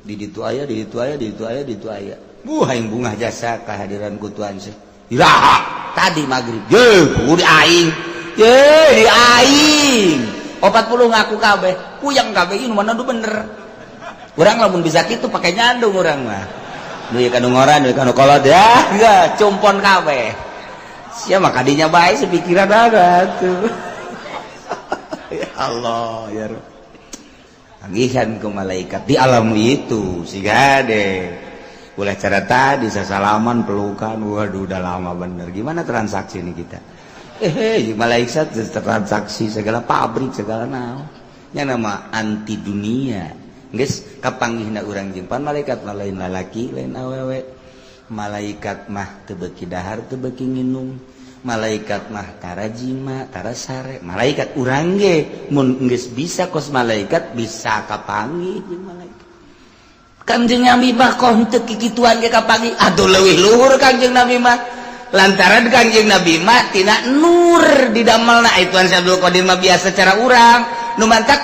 di ditu aya di ditu aya di ditu aya di ditu aya aing bungah jasa kehadiran ku Tuan Syekh iraha tadi magrib ye di aing ye di aing 40 ngaku kabeh puyang kabeh ieu mana nu bener urang lamun bisa kitu pake nyandung urang mah duit kanu ngoran duit kanu kolot ya enggak cumpon kabeh sia mah kadinya bae sepikiran ada tuh ya Allah ya Rabb agihan ku malaikat di alam itu si gade ulah cara tadi sasalaman pelukan waduh udah lama bener gimana transaksi ini kita malaikat transaksi segala pabrik segala naon nya nama anti dunia geus kapanggihna urang jeung pan malaikat lain lalaki lain awewe malaikat mah teu beuki dahar teu beuki nginum malaikat mah tara jima tara sare malaikat urang ge mun geus bisa kos malaikat bisa kapanggih jeung malaikat Kanjeng Nabi mah kok henteu kikituan ge kapanggih aduh leuwih luhur Kanjeng Nabi mah lantaran Kanjeng Nabi mah tina nur di damelna Tuan Abdul Qadir mah biasa cara urang nu mantak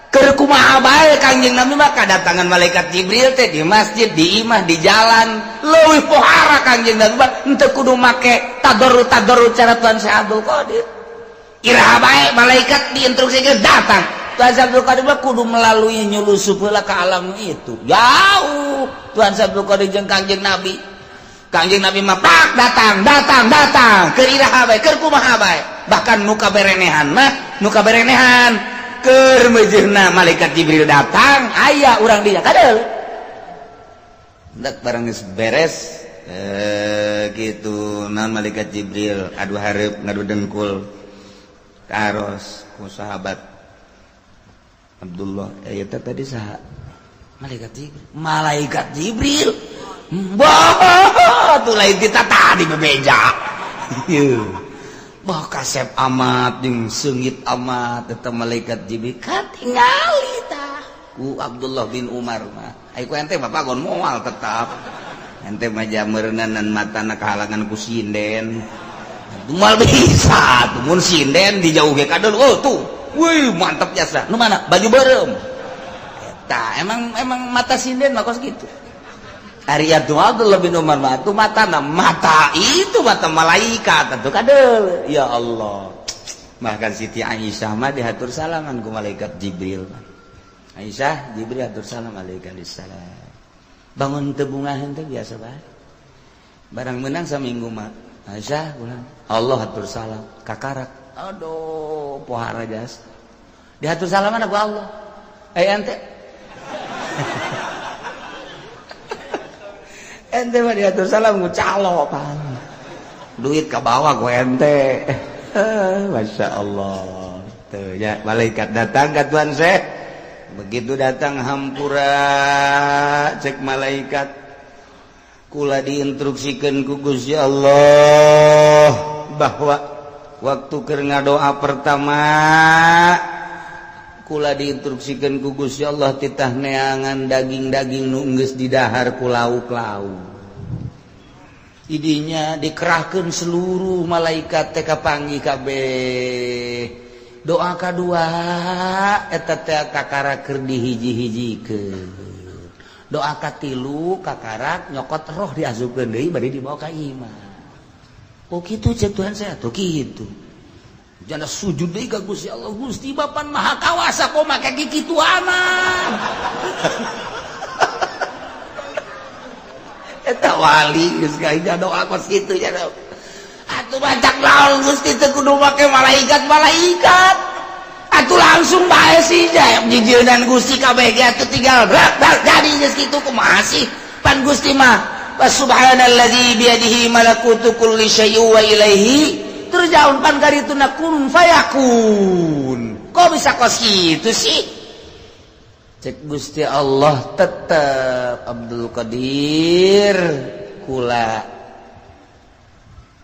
keur kumaha bae Kanjeng Nabi mah kadatangan malaikat Jibril teh di masjid di imah di jalan leuwih pohara Kanjeng Nabi mah henteu kudu make tadarrut cara Tuan Abdul Qadir iraha bae malaikat diinstruksikeun datang Tuan Abdul Qadir mah kudu melalui nyulusup heula ka alam itu jauh Tuan Abdul Qadir jeung Kanjeng Nabi mah pak datang keur iraha bae keur kumaha bae bahkan nu kaberenehan keur meujeuhna malaikat Jibril datang aya urang dinya kadel dak barang geus beres gitu naon malaikat Jibril adu hareup ngadu dengkul karos ku sahabat Abdullah eta tadi saha malaikat Jibril bah tuh lain kita tadi bebeja bah kasep amat jeung seungit amat eta malaikat Jibril katingali tah ku Abdullah bin Umar mah ai ku ente bapak gon moal tetap ente mah jameureunan matana kahalangan ku sinden moal bisa tuh mun sinden dijauh ge kadul oh tuh wih mantap jasa nu mana baju beureum eta emang mata sinden mah kos kitu Ari Abdullah bin Umar itu mata malaikat itu kadel ya Allah bahkan Siti Aisyah mah dihatur salaman ku malaikat Jibril Aisyah Jibril hatur salam alaikalissalam bangun teu bungaheun teh biasa bae barang menang saminggu mah Aisyah ulang Allah hatur salam kakarak aduh pohara jas dihatur salaman ku Allah ente ente mah diatur salam ku calo pan duit ka bawah ku ente Masya Allah tuh ya malaikat datang ka Tuan Syekh begitu datang hampura cek malaikat kula diinstruksikeun ku Gusti Allah bahwa waktu keur ngadoa pertama kula diinstruksikeun ku Gusti Allah titah neangan daging-daging nu geus didahar ku lauk-lauk. Idinya dikerahkeun seluruh malaikat teh kapanggih kabeh. Doa kadua eta teh kakara keur dihiji-hijikeun. Doa katilu kakarak nyokot roh diasupkeun deui bari dibawa ka imah. Oh kitu cek Tuhan saya tuh kitu. Jana sujud deui ka Gusti Allah Gusti Bapan Maha Kawasa kok make kikituanan eta wali geus gaja doa kos kitu nya atuh bacak naon Gusti teu kudu make malaikat atuh langsung bae sih jijeunan Gusti kabeh ge atuh tinggal jadi geus kitu kumaha sih pan Gusti mah subhanalladzi biyadihi malakutu kulli syai'in wa ilaihi terjaun pan karituna kun fayakun kok bisa kos kitu sih cek Gusti Allah tetep Abdul Qadir kula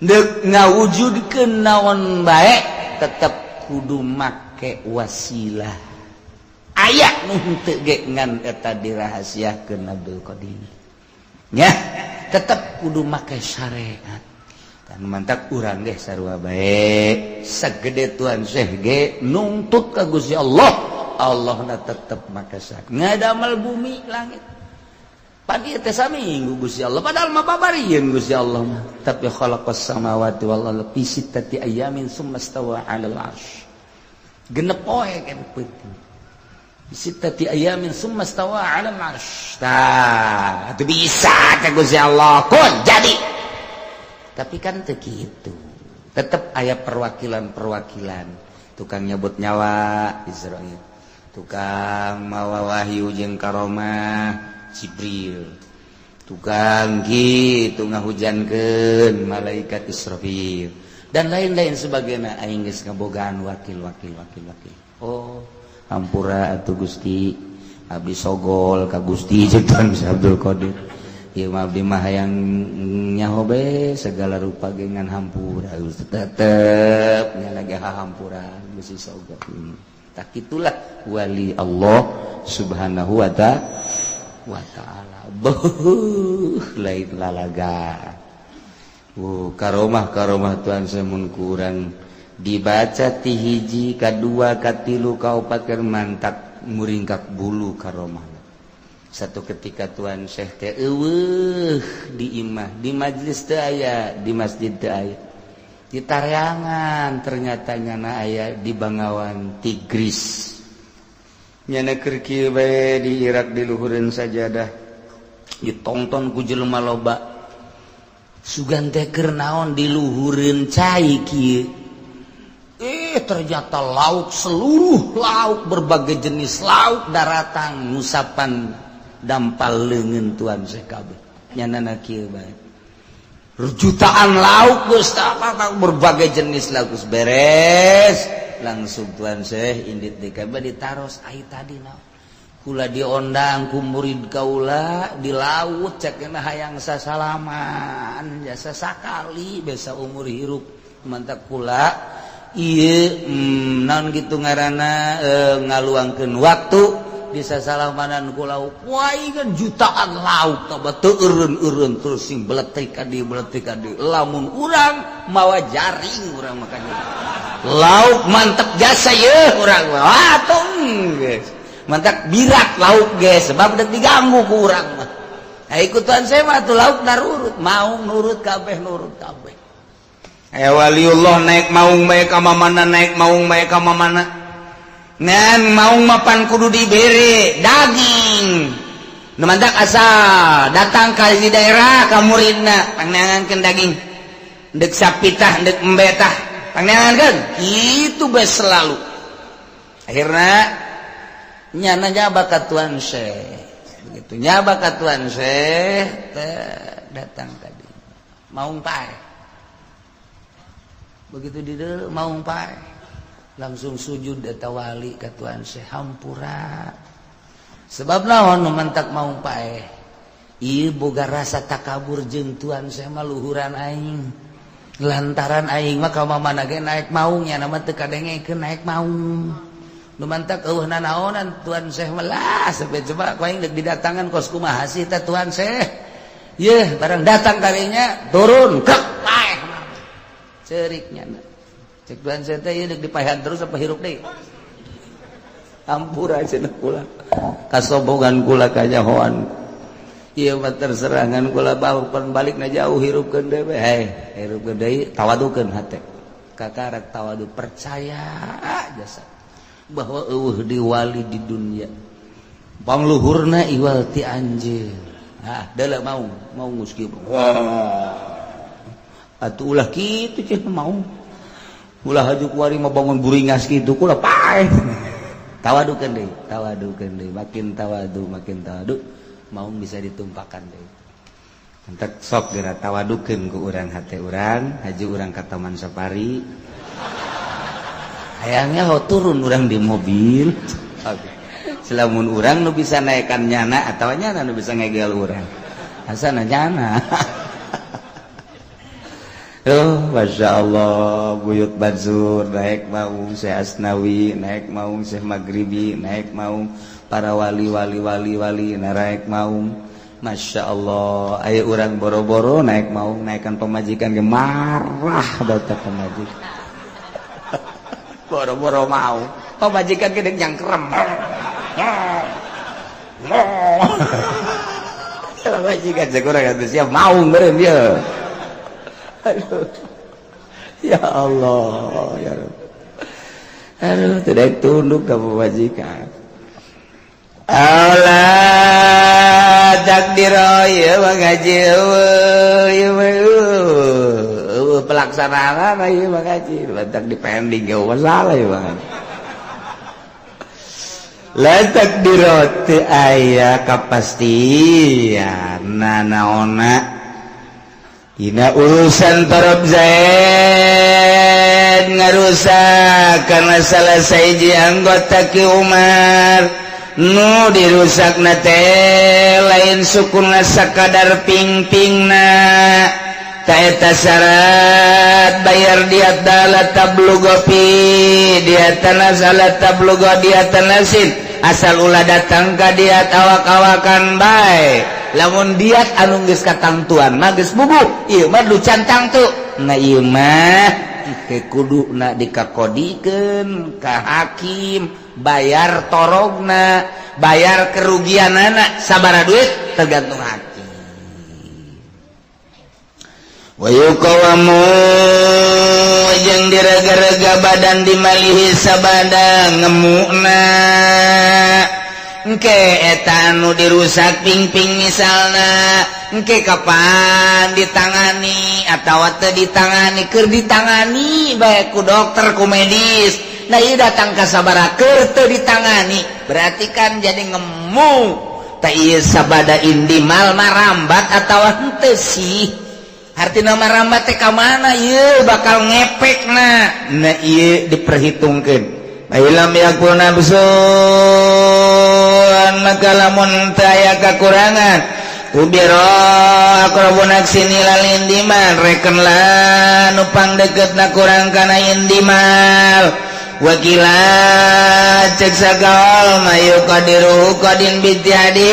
deuk ngawujudkeun naon bae tetep kudu make wasilah aya nu henteu ge ngan eta dirahasiakeun Abdul Qadir nya tetep kudu make syariat dan mantap urang ge sarua bae sagede tuan Syekh ge nuntut ka Gusti Allah Allahna tetep make syariat ngadamal bumi langit padi teh saminggu Gusti Allah padahal mah babarieun Gusti Allah mah tapi khalaqas samawati wal ardi fi sittati ayamin tsumma stawa 'alal 'arsy genep poe kan penting fi sittati ayamin tsumma stawa 'alal 'arsy tah atuh bisa ka Gusti Allah kun jadi tapi kan teu kitu tetep aya perwakilan tukang nyebut nyawa Israil tukang mawa wahyu jeung karomah Jibril tukang gitu ngahujankeun malaikat Israfil dan lain-lain sebagainya aing geus ngabogaan wakil oh hampura atuh Gusti abdi sogol ka Gusti jeung Abdul Qadir ieu mah abdi mah hayang nyaho be segala rupa ge ngan hampura tetep nya lagi hampura Gusti sogol tak itulah wali Allah subhanahu wa ta'ala lain lalaga karomah tuan semun kurang dibaca ti hiji kadua katilu kaopat keur mantak muringkak bulu karomah satu ketika tuan Syekh teh eueuh di imah di majelis teu aya di masjid teu aya di tareangan ternyata nyana aya di Bangawan Tigris nyana keur kieu bae di Irak di luhureun sajadah ditonton ku jelema loba sugan teh keur naon di luhureun cai kieu ternyata lauk seluruh lauk berbagai jenis lauk daratan ngusapan dampal leungeun tuan Syekh kabeh nyanana kieu bae jutaan lauk geus berbagai jenis lauk geus beres langsung tuan Syekh indit di kabeh ditaros ai tadi naon kula diondang ku murid kaula di laut cekna hayang sasalaman jasa sakali besa umur hirup mantap kula ieu naon kitu ngaranna ngaluangkeun waktu di sasalamanan ku lauk wai kan jutaan lauk tambah teu eureun-eureun terus sing beletik kadi lamun urang mawa jaring urang makanya lauk mantep jasa ye urang wah tong geus mantap birak lauk geus sebab teu diganggu ku urang mah ikutan saya mah tuh lauk narurut mau nurut kabeh waliullah naik maung bae ka mamana naik maung bae ka mamana ngan maung mapan kudu dibere daging nu mantak asal datang ka di daerah ka muridna pangneangankeun daging deuk sapitah deuk embetah pangneangankeun kitu bae selalu akhirna nyana nyaba ka tuan Syekh begitu nyaba ka tuan Syekh datang tadi maung pae begitu di dieu maung pae langsung sujud eta wali ka tuan Syekh hampura sebab naon nu mantak maung pae ieu boga rasa takabur jeung tuan Syekh mah luhuran aing lantaran aing mah ka mamana ge naek maung nya nama teu kadengekeun naek maung nu mantak eueuh nanaonan tuan Syekh mah lah sampai coba ku aing deuk didatangan kos kumaha sih teh tuan Syekh yeuh barang datang kalinya turun kek paeh ceurik nya cek tuan Syekh teh ieu deuk dipaehan terus apa hirup deui hampura cenah kula kasombongan kula kanyahoan ieu mah terserangan kula bahukeun balikna jauh hirupkeun deui hirupkeun deui tawadukeun hate kakarek tawadu percaya jasa bahwa eueuh di wali di dunia pangluhurna iwal ti anjeun deuleu mau geus kieu atuh ulah kitu cenah mau ulah hajuk wari mau bangun buringas gitu kula paeh tawadukeun deui makin tawadu mau bisa ditumpahkan deui entek sok geura tawadukeun ku urang hate urang haji urang ka Taman Safari hayangnya turun urang di mobil selamun urang nu bisa naikkan nyana atawa nyana nu bisa ngegel urang asana nyana. Oh, Masya Allah, Buyut Bazur, naik maung Syekh Asnawi, naik maung Syekh Maghribi, naik maung para wali, naik maung, Masya Allah, ayo orang boro-boro naik maung, naikkan pemajikan, marah datang pemajikan, boro-boro mau, pemajikan gede nyangkrem, pemajikan sekurang itu siap maung beren dia. Aduh. Ya Allah ya Rabb. Aduh tidak tunduk ke pemajikan. Allah takdir ya Bang Haji pelaksanaan ya Bang Haji letak di pending gak masalah ya Bang Haji letak di roti ayah kepastian nanaona ina urusan Torop Zaid ngarusak karena salah saiji anggota Ki Umar nu dirusak nate lain sukuna sakadar ping-pingna taeta syarat bayar diat dalat tablugopi diatana salat tablugo diatanasin asal ulah datang ka diat awak-awakan bae lamun diat anu geus katangtuan mah geus bubuk ieu mah lucan tangtu na ieu mah kuduna dikakodikeun ka hakim bayar torogna bayar kerugianana sabaraha duit tergantung hakim wa yuqawamu jeung direga-rega badan dimalihi sabada ngemuna engke eta anu dirusak ping-ping misalna engke kapan ditangani atawa teu ditangani keur ditangani bae ku dokter ku medis nah ieu datang ka sabaraha keur teu ditangani berarti kan jadi ngemu tah ieu sabada indimal marambat atawa henteu sih artina marambat teh ka mana ieu bakal ngepekna nah ieu diperhitungkeun ilam yakun nafsun maka lamun taya kekurangan ubiro akrabun aksini lalindiman rekenlah nupang deket na kurang kana indimal wakila cek sagawal mayu qadiru qadin bitihadi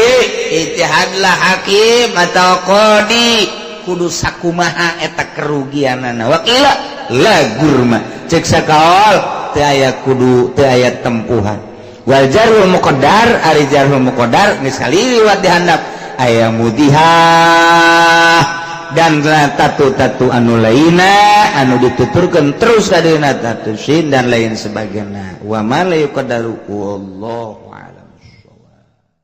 itihadlah hakim atau qadi kudu sakumaha eta kerugianana wakila lagurma cek sagawal teu aya kudu teu aya tempuhan wal jarhul muqaddar ari jarhul muqaddar geus kaliwat dihandap aya mudihah dan tatu-tatu anu lainna anu dituturkeun terus ka dina tatu sin dan lain sebagainya wa ma la yuqaddaru Allah